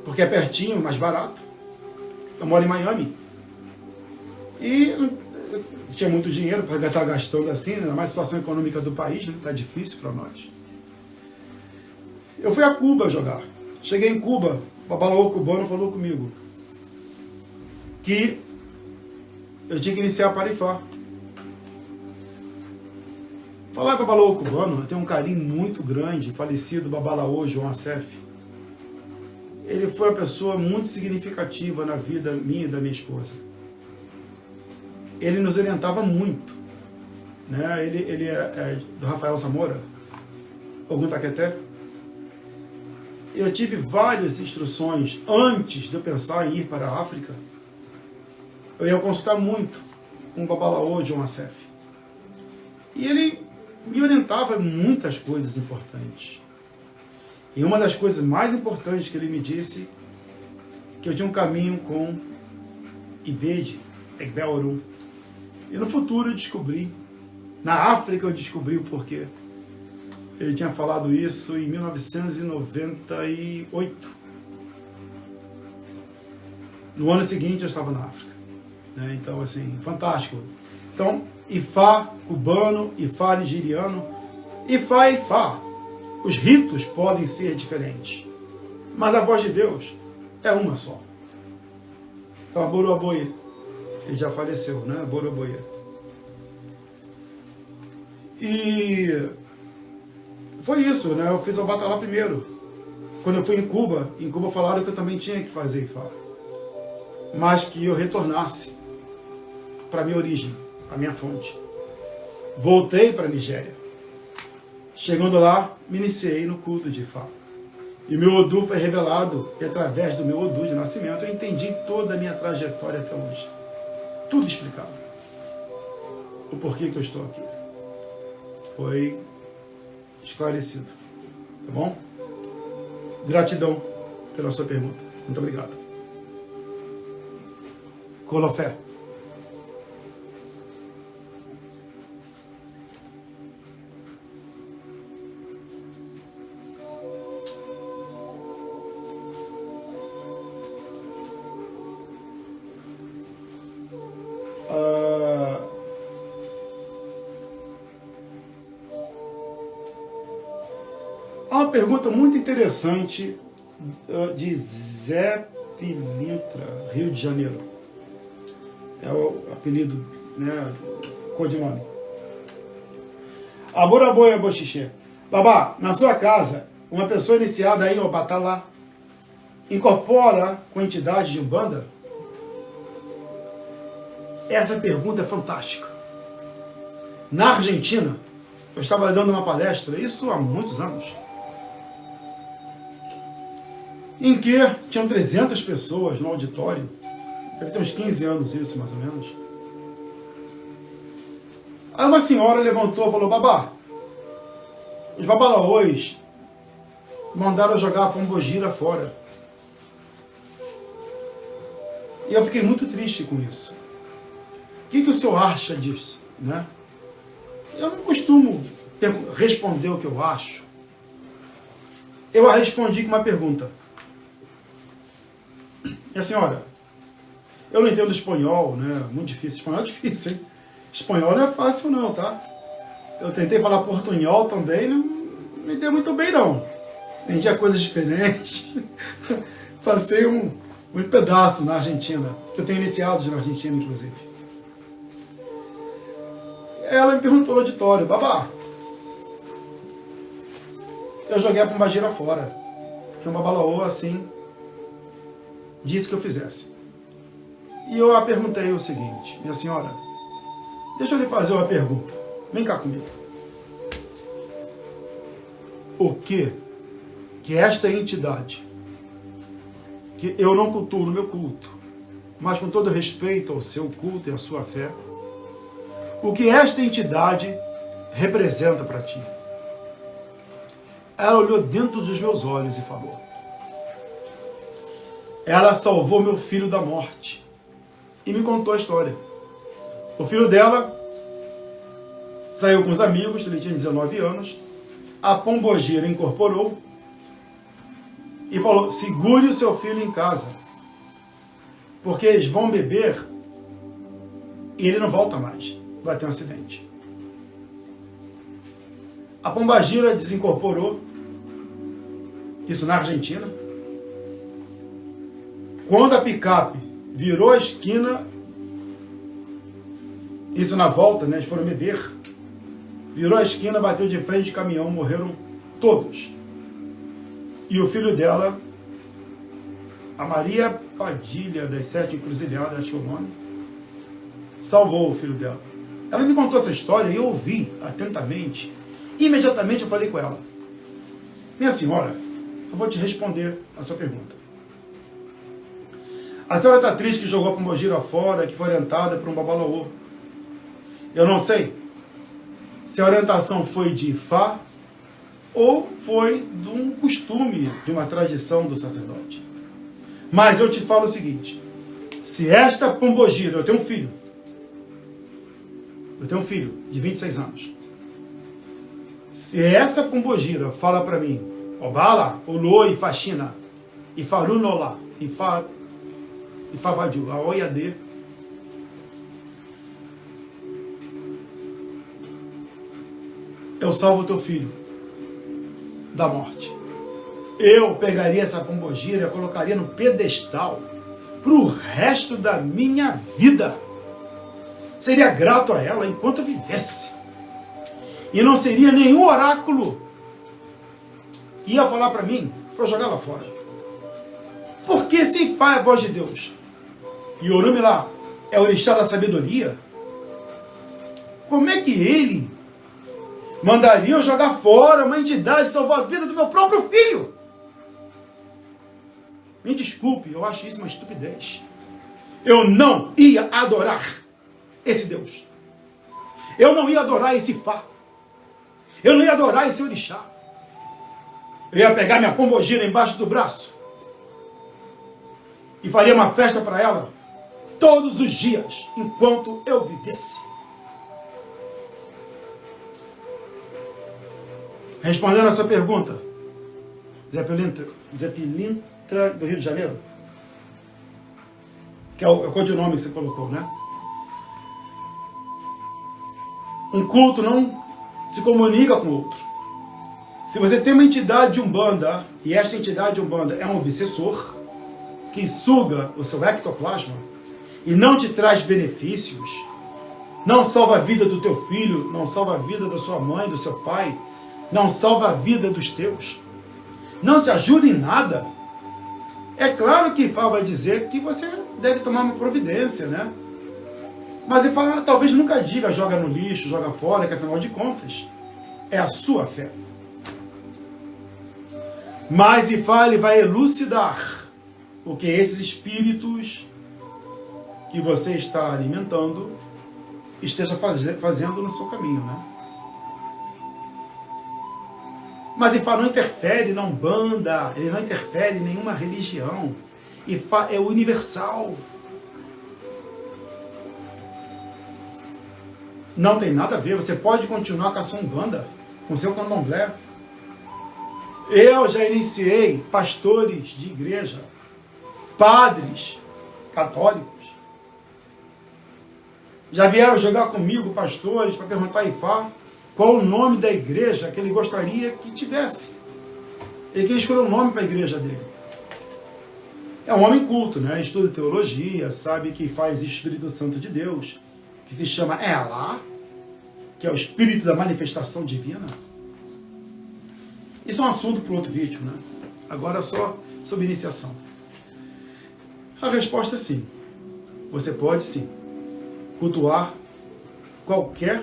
porque é pertinho, mais barato. Eu moro em Miami. E eu tinha muito dinheiro para estar gastando assim, ainda mais a situação econômica do país, né? Tá difícil para nós. Eu fui a Cuba jogar. Cheguei em Cuba, o babalaô cubano falou comigo que eu tinha que iniciar para Ifá. Falar com o babalaô cubano, eu tenho um carinho muito grande, falecido babalaô João Acef. Ele foi uma pessoa muito significativa na vida minha e da minha esposa. Ele nos orientava muito. Né? Ele é do Rafael Samora, Ogum Taqueté. Eu tive várias instruções antes de eu pensar em ir para a África. Eu ia consultar muito com o babalaô João Acef. E ele me orientava em muitas coisas importantes. E uma das coisas mais importantes que ele me disse, que eu tinha um caminho com Ibed Egbeorum. E no futuro eu descobri, na África eu descobri o porquê. Ele tinha falado isso em 1998. No ano seguinte eu estava na África. Né? Então, assim, fantástico. Então, Ifá cubano, Ifá nigeriano, Ifá é Ifá. Os ritos podem ser diferentes, mas a voz de Deus é uma só. Então, a Boroboye, ele já faleceu, né? Boroboye. E foi isso, né? Eu fiz o Batalá primeiro. Quando eu fui em Cuba falaram que eu também tinha que fazer Ifá, mas que eu retornasse para a minha origem, a minha fonte. Voltei para a Nigéria. Chegando lá, me iniciei no culto de Ifá. E meu Odu foi revelado, e através do meu Odu de nascimento, eu entendi toda a minha trajetória até hoje. Tudo explicado. O porquê que eu estou aqui. Foi esclarecido. Tá bom? Gratidão pela sua pergunta. Muito obrigado. Colofé. Há uma pergunta muito interessante de Zé Pilintra, Rio de Janeiro. É o apelido, né, codinome. Aboraboia Boxixe. Babá, na sua casa, uma pessoa iniciada em Obatalá incorpora com entidade de Umbanda? Essa pergunta é fantástica. Na Argentina, eu estava dando uma palestra, isso há muitos anos, em que tinham 300 pessoas no auditório, deve ter uns 15 anos isso, mais ou menos. Aí uma senhora levantou e falou: babá, os babalaôs mandaram jogar a pombogira fora. E eu fiquei muito triste com isso. O que o senhor acha disso? Né? Eu não costumo responder o que eu acho. Eu a respondi com uma pergunta. E a senhora, eu não entendo espanhol, né? Muito difícil. Espanhol é difícil, hein? Espanhol não é fácil não, tá? Eu tentei falar portunhol também, não me deu muito bem não. Entendia coisas diferentes. Passei um pedaço na Argentina, que eu tenho iniciado na Argentina, inclusive. Ela me perguntou no auditório: babá, eu joguei a pombagira fora, que uma babalaô assim disse que eu fizesse. E eu a perguntei o seguinte: minha senhora, deixa eu lhe fazer uma pergunta, vem cá comigo. O que esta entidade, que eu não cultuo no meu culto, mas com todo respeito ao seu culto e à sua fé, o que esta entidade representa para ti? Ela olhou dentro dos meus olhos e falou: ela salvou meu filho da morte. E me contou a história. O filho dela saiu com os amigos, ele tinha 19 anos, a pombogira incorporou e falou: segure o seu filho em casa, porque eles vão beber e ele não volta mais, vai ter um acidente. A pombagira desincorporou, isso na Argentina. Quando a picape virou a esquina, isso na volta, né, eles foram beber, virou a esquina, bateu de frente de caminhão, morreram todos. E o filho dela, a Maria Padilha das Sete Encruzilhadas, acho que é o nome, salvou o filho dela. Ela me contou essa história e eu ouvi atentamente. Imediatamente eu falei com ela: minha senhora, eu vou te responder a sua pergunta. A senhora está triste que jogou a pombogira fora, que foi orientada por um babalaô. Eu não sei se a orientação foi de Ifá ou foi de um costume, de uma tradição do sacerdote. Mas eu te falo o seguinte: Se esta pombogira, eu tenho um filho de 26 anos. Se essa pombogira fala para mim, Obala, Olô e Faxina, e Farunola, e Favaju, a Oiadê, eu salvo teu filho da morte. Eu pegaria essa pombogira e a colocaria no pedestal pro resto da minha vida. Seria grato a ela enquanto eu vivesse. E não seria nenhum oráculo que ia falar para mim para jogar lá fora. Porque se faz a voz de Deus e Orumi lá é o orixá da sabedoria, como é que ele mandaria eu jogar fora uma entidade que salvou a vida do meu próprio filho? Me desculpe, eu acho isso uma estupidez. Eu não ia adorar esse Deus. Eu não ia adorar esse Fá. Eu não ia adorar esse orixá. Eu ia pegar minha pombogira embaixo do braço e faria uma festa para ela todos os dias, enquanto eu vivesse. Respondendo a sua pergunta, Zé Pilintra do Rio de Janeiro, que é o codinome que você colocou, né? Um culto não se comunica com o outro. Se você tem uma entidade de Umbanda, e esta entidade de Umbanda é um obsessor, que suga o seu ectoplasma, e não te traz benefícios, não salva a vida do teu filho, não salva a vida da sua mãe, do seu pai, não salva a vida dos teus, não te ajuda em nada, é claro que Fá vai dizer que você deve tomar uma providência, né? Mas ele fala, talvez nunca diga, joga no lixo, joga fora, que afinal de contas, é a sua fé. Mas Ifá, ele vai elucidar o que esses espíritos que você está alimentando esteja fazendo no seu caminho, né? Mas Ifá não interfere na Umbanda, ele não interfere em nenhuma religião. Ifá é universal. Não tem nada a ver, você pode continuar com a sua Umbanda, com o seu candomblé. Eu já iniciei pastores de igreja, padres católicos. Já vieram jogar comigo pastores para perguntar a Ifá qual o nome da igreja que ele gostaria que tivesse. Ele queria escolher um nome para a igreja dele. É um homem culto, né? Estuda teologia, sabe que faz Espírito Santo de Deus, que se chama Elá, que é o espírito da manifestação divina. Isso é um assunto para outro vídeo, né? Agora só sobre iniciação. A resposta é sim. Você pode sim cultuar qualquer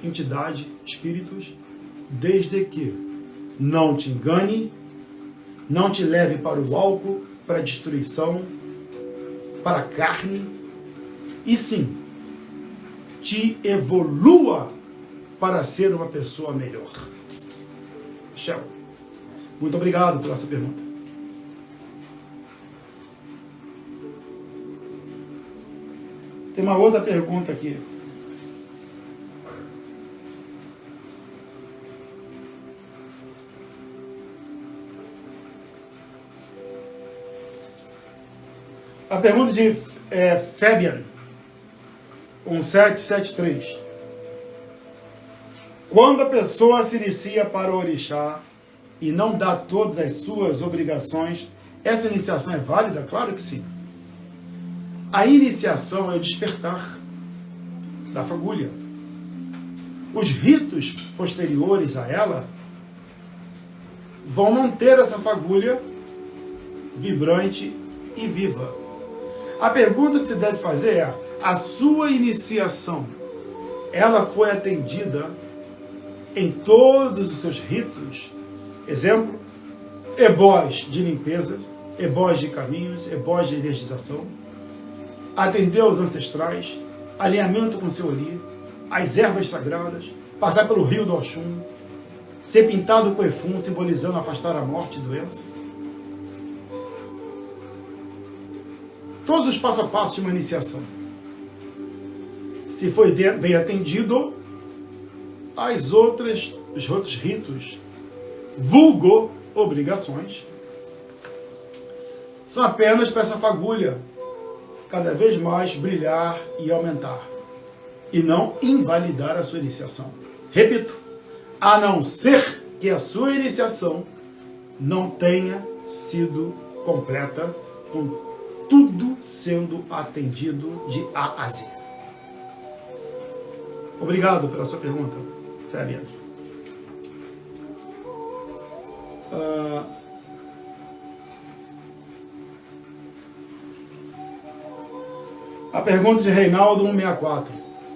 entidade, espíritos, desde que não te engane, não te leve para o álcool, para a destruição, para a carne, e sim, te evolua para ser uma pessoa melhor. Shell, muito obrigado pela sua pergunta. Tem uma outra pergunta aqui. A pergunta de Fabian, 1773. Quando a pessoa se inicia para o orixá e não dá todas as suas obrigações, essa iniciação é válida? Claro que sim. A iniciação é o despertar da fagulha. Os ritos posteriores a ela vão manter essa fagulha vibrante e viva. A pergunta que você deve fazer é: a sua iniciação, ela foi atendida em todos os seus ritos? Exemplo, ebós de limpeza, ebós de caminhos, ebós de energização. Atender os ancestrais, alinhamento com o seu Oli, as ervas sagradas, passar pelo rio do Oxum, ser pintado com Efum, simbolizando afastar a morte e doença. todos os passos a passo de uma iniciação. Se foi bem atendido, os outros ritos, vulgo obrigações, são apenas para essa fagulha cada vez mais brilhar e aumentar, e não invalidar a sua iniciação. Repito, a não ser que a sua iniciação não tenha sido completa, com tudo sendo atendido de A a Z. Obrigado pela sua pergunta, Fabiano. A pergunta de Reinaldo 164.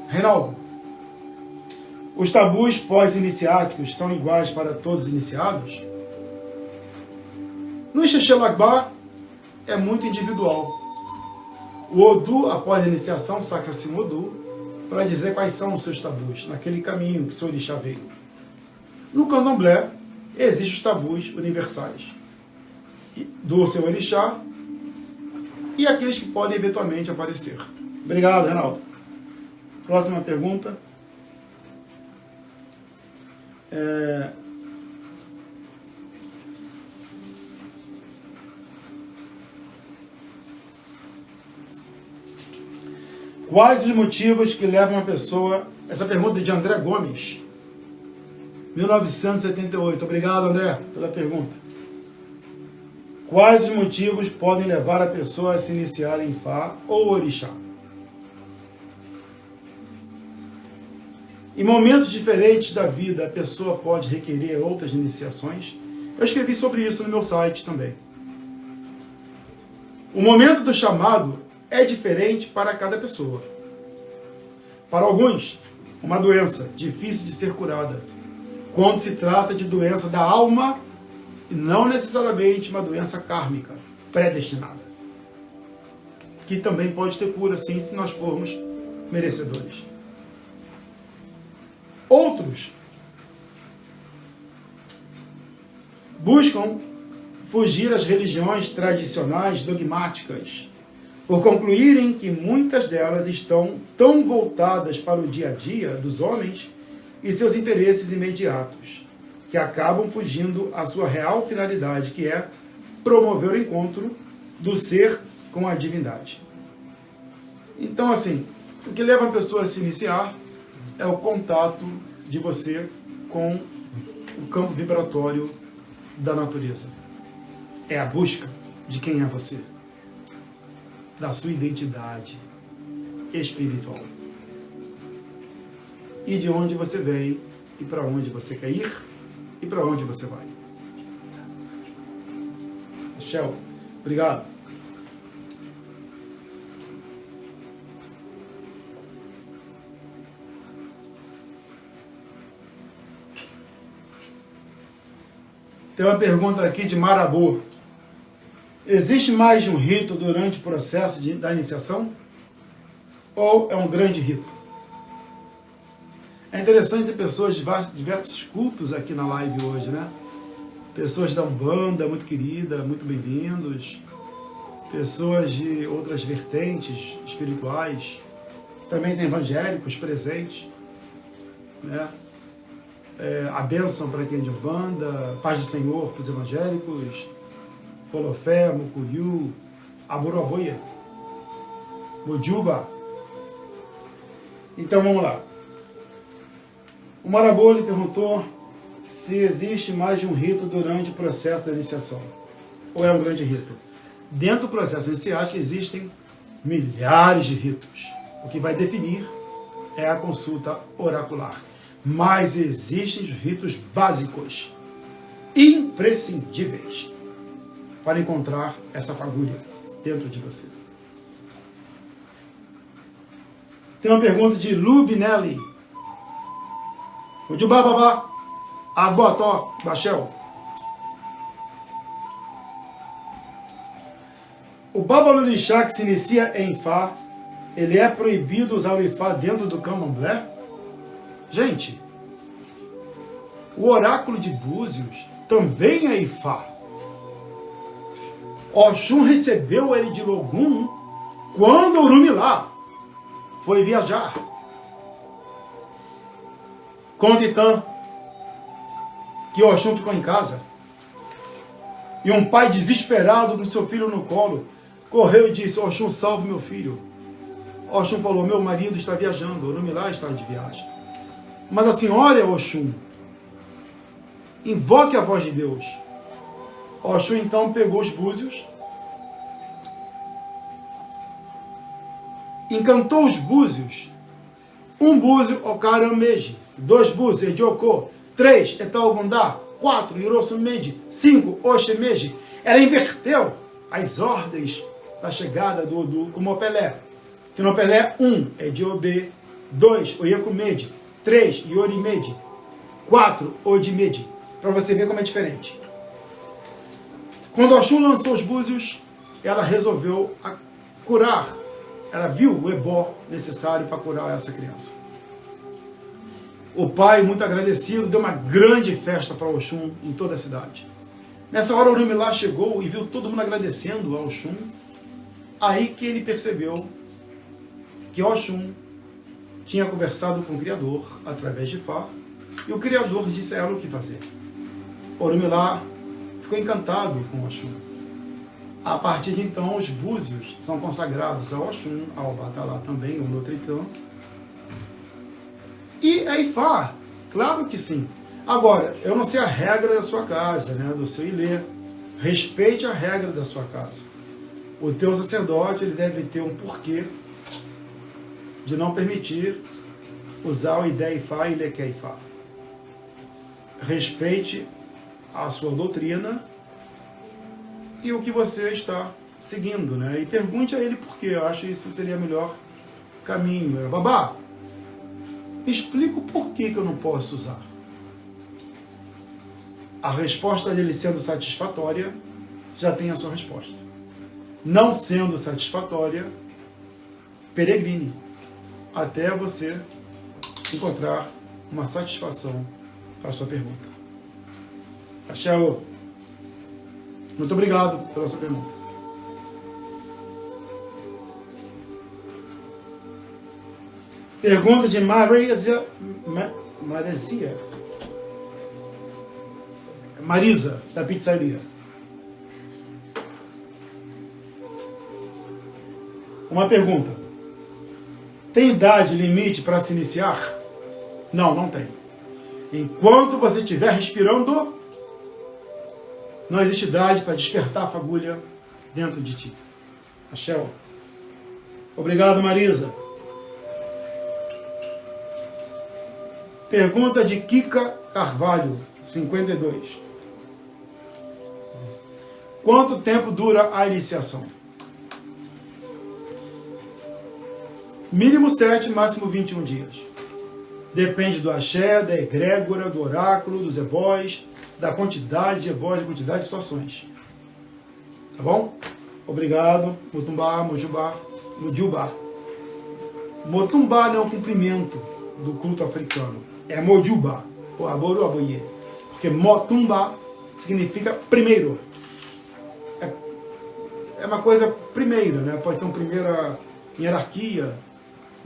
Reinaldo, os tabus pós-iniciáticos são iguais para todos os iniciados? No Xexelagba é muito individual. O Odu, após a iniciação, saca-se um Odu para dizer quais são os seus tabus, naquele caminho que o seu orixá veio. No candomblé, existem os tabus universais do seu orixá e aqueles que podem eventualmente aparecer. Obrigado, Reinaldo. Próxima pergunta. Quais os motivos que levam uma pessoa... Essa pergunta é de André Gomes, 1978. Obrigado, André, pela pergunta. Quais os motivos podem levar a pessoa a se iniciar em Fá ou Orixá? Em momentos diferentes da vida, a pessoa pode requerer outras iniciações. Eu escrevi sobre isso no meu site também. O momento do chamado é diferente para cada pessoa. Para alguns, uma doença difícil de ser curada, quando se trata de doença da alma e não necessariamente uma doença kármica, predestinada, que também pode ter cura, sim, se nós formos merecedores. Outros buscam fugir às religiões tradicionais dogmáticas, por concluírem que muitas delas estão tão voltadas para o dia a dia dos homens e seus interesses imediatos, que acabam fugindo à sua real finalidade, que é promover o encontro do ser com a divindade. Então, assim, o que leva a pessoa a se iniciar é o contato de você com o campo vibratório da natureza. É a busca de quem é você, da sua identidade espiritual. E de onde você vem, e para onde você quer ir, e para onde você vai. Shell, obrigado. Tem uma pergunta aqui de Marabô. Existe mais de um rito durante o processo da iniciação? Ou é um grande rito? É interessante ter pessoas de diversos cultos aqui na live hoje, né? Pessoas da Umbanda, muito querida, muito bem-vindos. Pessoas de outras vertentes espirituais. Também tem evangélicos presentes, né? A bênção para quem é de Umbanda, paz do Senhor para os evangélicos, Polofé, Mucuyu, Aburoboia, Mojuba. Então vamos lá. O Marabô lhe perguntou se existe mais de um rito durante o processo da iniciação, ou é um grande rito. Dentro do processo iniciático existem milhares de ritos. O que vai definir é a consulta oracular. Mas existem os ritos básicos, imprescindíveis, para encontrar essa fagulha dentro de você. Tem uma pergunta de Lubinelli. O de Bababá, Aguató, Bachel. O Babalorixá que se inicia em Fá, ele é proibido usar o Ifá dentro do candomblé? Gente, o oráculo de Búzios também é Ifá. Oxum recebeu ele de Logum Quando Orumilá foi viajar com Titã, que Oxum ficou em casa, e um pai desesperado com seu filho no colo, correu e disse: Oxum, salve meu filho. Oxum falou: meu marido está viajando, Orumilá está de viagem. Mas a senhora, Oxum, invoque a voz de Deus. Oxum então pegou os búzios, encantou os búzios. Um búzio, Okarameji. 2 búzios, Edioko. 3, Etaogundá. 4, Hirosumeji. 5, Oshimeji. Ela inverteu as ordens da chegada do Kumopelé. Kinopelé 1, Ediobe. 2, Oyekumeji. 3, Yorimeji. 4, Odimeji. Para você ver como é diferente. Quando Oxum lançou os búzios, ela resolveu curar. Ela viu o ebó necessário para curar essa criança. O pai, muito agradecido, deu uma grande festa para Oxum em toda a cidade. Nessa hora, Orumilá chegou e viu todo mundo agradecendo a Oxum. Aí que ele percebeu que Oxum tinha conversado com o Criador através de Fá, e o Criador disse a ela o que fazer. Orumilá ficou encantado com Oxum. A partir de então, os búzios são consagrados a Oxum, ao Batalá também, o Notritã. E a Ifá, claro que sim. Agora, eu não sei a regra da sua casa, né, do seu ilê. Respeite a regra da sua casa. O teu sacerdote ele deve ter um porquê de não permitir usar o Idé Ifá e Leque Ifá. Respeite a sua doutrina e o que você está seguindo, né? E pergunte a ele por quê. Eu acho que isso seria o melhor caminho. Babá, explica o porquê que eu não posso usar. A resposta dele sendo satisfatória, já tem a sua resposta. Não sendo satisfatória, peregrine até você encontrar uma satisfação para a sua pergunta. Axéu, muito obrigado pela sua pergunta. Pergunta de Marisa, da pizzaria. Uma pergunta. Tem idade limite para se iniciar? Não, não tem. Enquanto você estiver respirando, não existe idade para despertar a fagulha dentro de ti. Axéu. Obrigado, Marisa. Pergunta de Kika Carvalho, 52. Quanto tempo dura a iniciação? Mínimo 7, máximo 21 dias. Depende do axé, da egrégora, do oráculo, dos ebós, da quantidade de ebós, da quantidade de situações. Tá bom? Obrigado. Motumbá, Mojubá, Mojubá. Motumbá não é um cumprimento do culto africano. É Mojubá, ou Aboru Aboye. Porque Motumbá significa primeiro. É uma coisa primeira, né? Pode ser uma primeira hierarquia,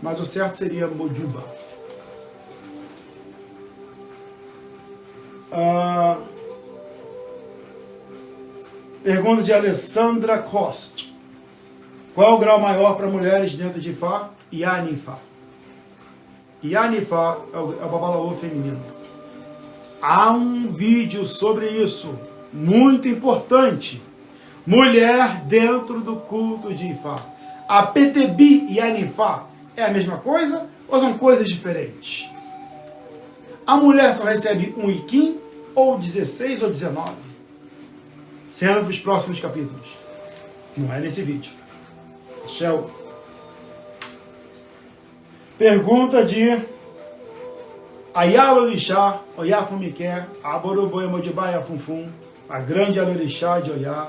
mas o certo seria Mojubá. Pergunta de Alessandra Costa. Qual é o grau maior para mulheres dentro de Fá? Yanifá. Yanifá é o babalaô feminino. Há um vídeo sobre isso, muito importante. Mulher dentro do culto de Ifá. A PTB e Yanifá é a mesma coisa ou são coisas diferentes? A mulher só recebe um Iquim, ou 16 ou 19. Sendo para os próximos capítulos. Não é nesse vídeo. Shell. Pergunta de Ayalorixá, Oyafumiké, Aboroboia Modibaia Funfum, a grande Alorixá de Oyá,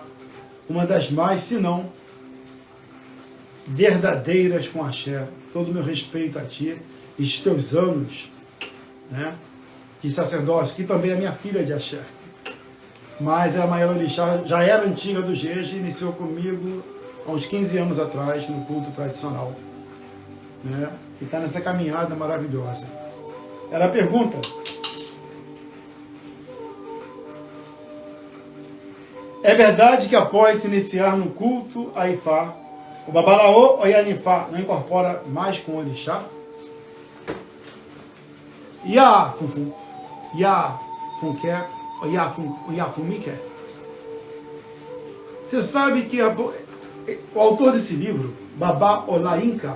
uma das mais, se não, verdadeiras com axé. Todo o meu respeito a ti e os teus anos, né, de sacerdócio, que também é minha filha de axé. Mas a Mayalorixá já era antiga do Jeje, iniciou comigo há uns 15 anos atrás, no culto tradicional, né? E está nessa caminhada maravilhosa. Ela pergunta: é verdade que após se iniciar no culto a Ifá, o Babalaô ou Yanifá não incorpora mais com o Orixá? Ya Funfun, Ya Funquer, ou Ya Fumiquer. Você sabe que o autor desse livro, Baba Olainka,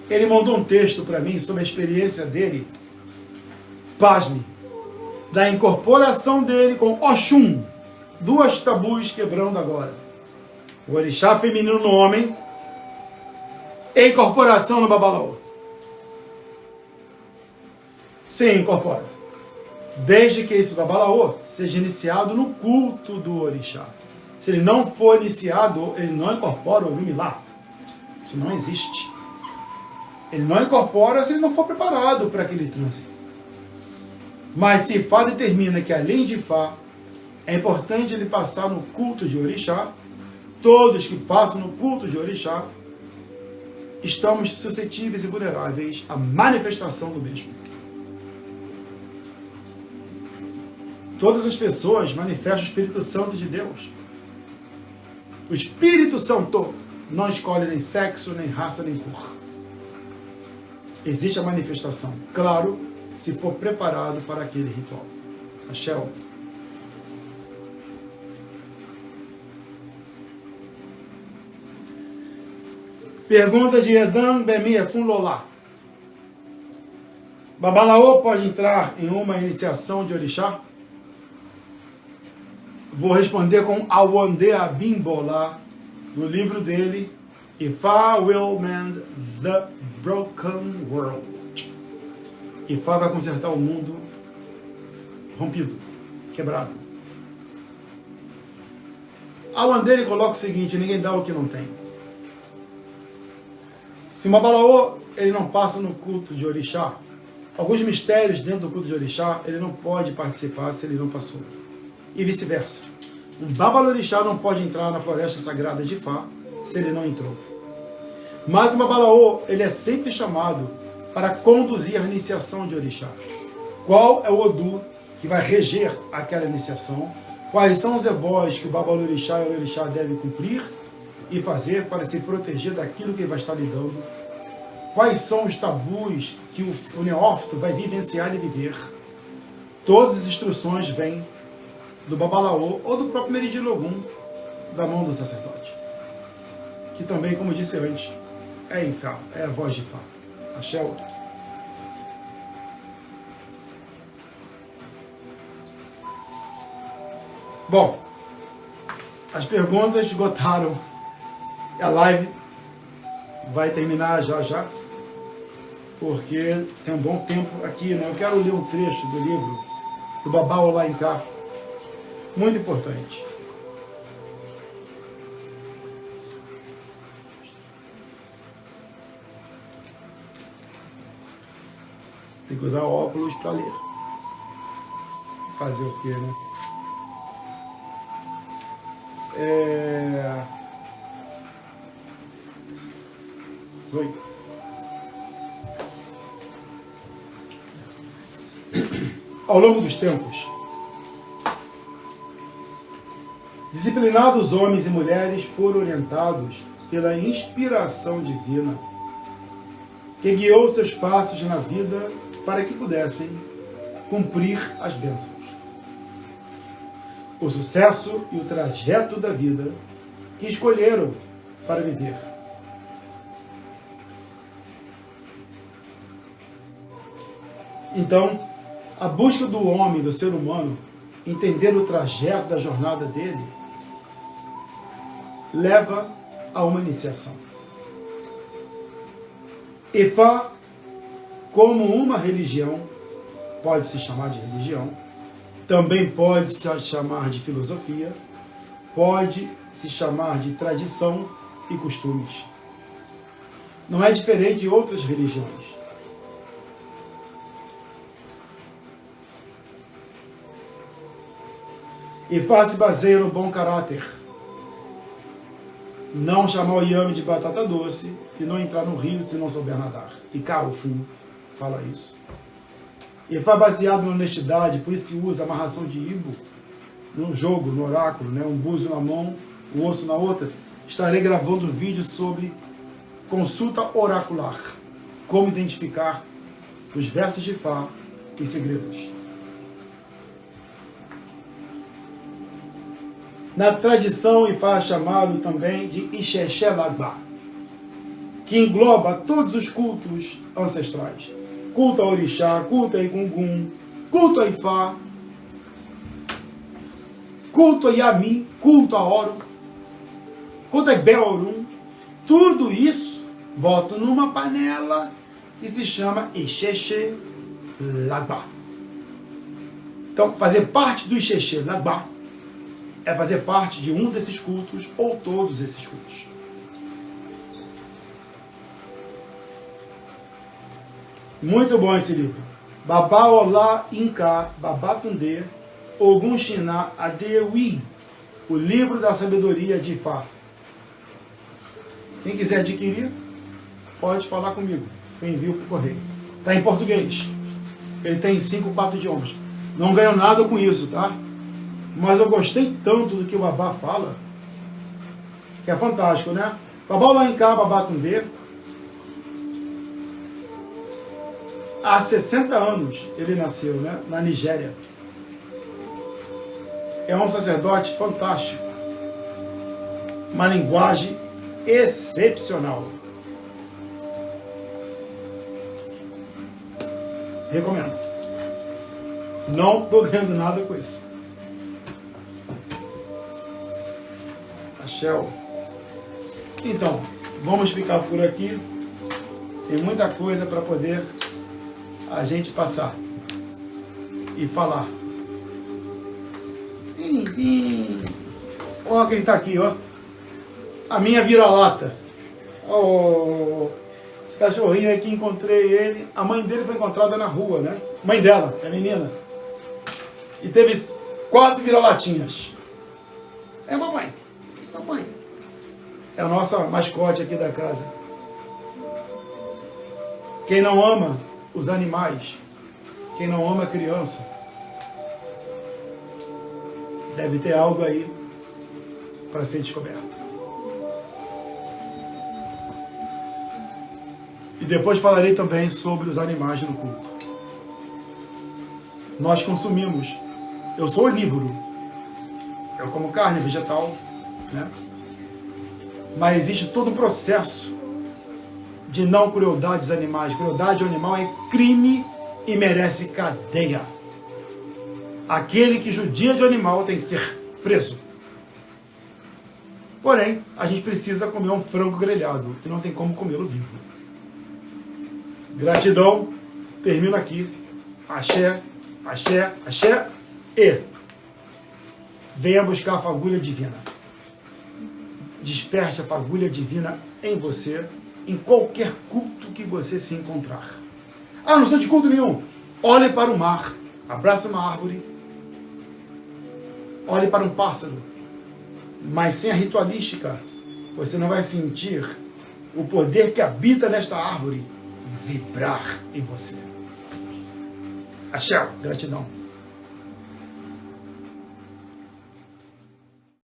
ele mandou um texto para mim sobre a experiência dele, pasme, da incorporação dele com Oxum, duas tabus quebrando agora. O orixá feminino no homem e incorporação no Babalaô. Sim, incorpora. Desde que esse Babalaô seja iniciado no culto do orixá. Se ele não for iniciado, ele não incorpora o Orumilá. Isso não existe. Ele não incorpora se ele não for preparado para aquele trânsito. Mas se Fá determina que além de Fá, é importante ele passar no culto de orixá, todos que passam no culto de orixá, estamos suscetíveis e vulneráveis à manifestação do mesmo. Todas as pessoas manifestam o Espírito Santo de Deus. O Espírito Santo não escolhe nem sexo, nem raça, nem cor. Existe a manifestação, claro, se for preparado para aquele ritual. Axé. Pergunta de Edan Bemia Funlolá. Babalaô pode entrar em uma iniciação de orixá? Vou responder com Awande Abimbola, no livro dele, Ifá Will Mend the Broken World. Ifá vai consertar o mundo rompido, quebrado. Awande ele coloca o seguinte: ninguém dá o que não tem. Se o Babalaô ele não passa no culto de orixá, alguns mistérios dentro do culto de orixá, ele não pode participar se ele não passou. E vice-versa. Um Babalorixá não pode entrar na floresta sagrada de Fá se ele não entrou. Mas o Babalaô, ele é sempre chamado para conduzir a iniciação de orixá. Qual é o Odu que vai reger aquela iniciação? Quais são os ebós que o Babalorixá e o orixá devem cumprir e fazer para se proteger daquilo que ele vai estar lidando? Quais são os tabus que o neófito vai vivenciar e viver? Todas as instruções vêm do Babalaô ou do próprio Meridilo Ogum, da mão do sacerdote. Que também, como disse antes, é Ifá, é a voz de Fá. Axé. Bom, as perguntas esgotaram. A live vai terminar já, porque tem um bom tempo aqui, né? Eu quero ler um trecho do livro do Baba Olainka, muito importante. Tem que usar óculos para ler. Fazer o quê, né? Oi. Ao longo dos tempos, disciplinados homens e mulheres foram orientados pela inspiração divina que guiou seus passos na vida para que pudessem cumprir as bênçãos, o sucesso e o trajeto da vida que escolheram para viver. Então, a busca do homem, do ser humano, entender o trajeto da jornada dele, leva a uma iniciação. Ifá, como uma religião, pode se chamar de religião, também pode se chamar de filosofia, pode se chamar de tradição e costumes. Não é diferente de outras religiões. Ifá se baseia no bom caráter. não chamar o Yami de batata doce e não entrar no rio se não souber nadar. E Carofum fala isso. Ifá baseado na honestidade, por isso se usa amarração de Ibo no jogo, no oráculo, né? Um búzio na mão, um osso na outra. Estarei gravando um vídeo sobre consulta oracular, como identificar os versos de Ifá e segredos. Na tradição, Ifá é chamado também de Ixexé Lagbá, que engloba todos os cultos ancestrais. Culto a Orixá, culto a Egungun, culto a Ifá, culto a Yami, culto a Oro, culto a Beorum. Tudo isso boto numa panela que se chama Ixexé Lagbá. Então, fazer parte do Ixexé Lagbá é fazer parte de um desses cultos ou todos esses cultos. Muito bom esse livro. Babá Olá Inca, Babatunde, Ogun Shiná Adewi, o livro da sabedoria de Ifá. Quem quiser adquirir, pode falar comigo. Eu envio por correio. Está em português. Ele tem 5, 4 idiomas. Não ganho nada com isso, tá? Mas eu gostei tanto do que o Babá fala, que é fantástico, né? Babá Olá Inca, Babatunde, há 60 anos ele nasceu, né? Na Nigéria. É um sacerdote fantástico. Uma linguagem excepcional. Recomendo. Não estou ganhando nada com isso. Axé. Então, vamos ficar por aqui. Tem muita coisa para poder a gente passar e falar. Olha quem está aqui, ó. A minha vira-lata. Oh, esse cachorrinho aqui, encontrei ele. A mãe dele foi encontrada na rua, né? Mãe dela, é menina. E teve 4 vira-latinhas. É mamãe. Mamãe. É a nossa mascote aqui da casa. Quem não ama os animais, quem não ama a criança, deve ter algo aí para ser descoberto. E depois falarei também sobre os animais no culto. Nós consumimos. Eu sou onívoro. Eu como carne vegetal, né? Mas existe todo um processo de não crueldade dos animais. Crueldade ao animal é crime e merece cadeia. Aquele que judia de animal tem que ser preso. Porém, a gente precisa comer um frango grelhado, que não tem como comê-lo vivo. Gratidão. Termino aqui. Axé, axé, axé. E venha buscar a fagulha divina. Desperte a fagulha divina em você, em qualquer culto que você se encontrar. Ah, não sou de culto nenhum. Olhe para o mar, abrace uma árvore, olhe para um pássaro, mas sem a ritualística, você não vai sentir o poder que habita nesta árvore vibrar em você. Axé, gratidão.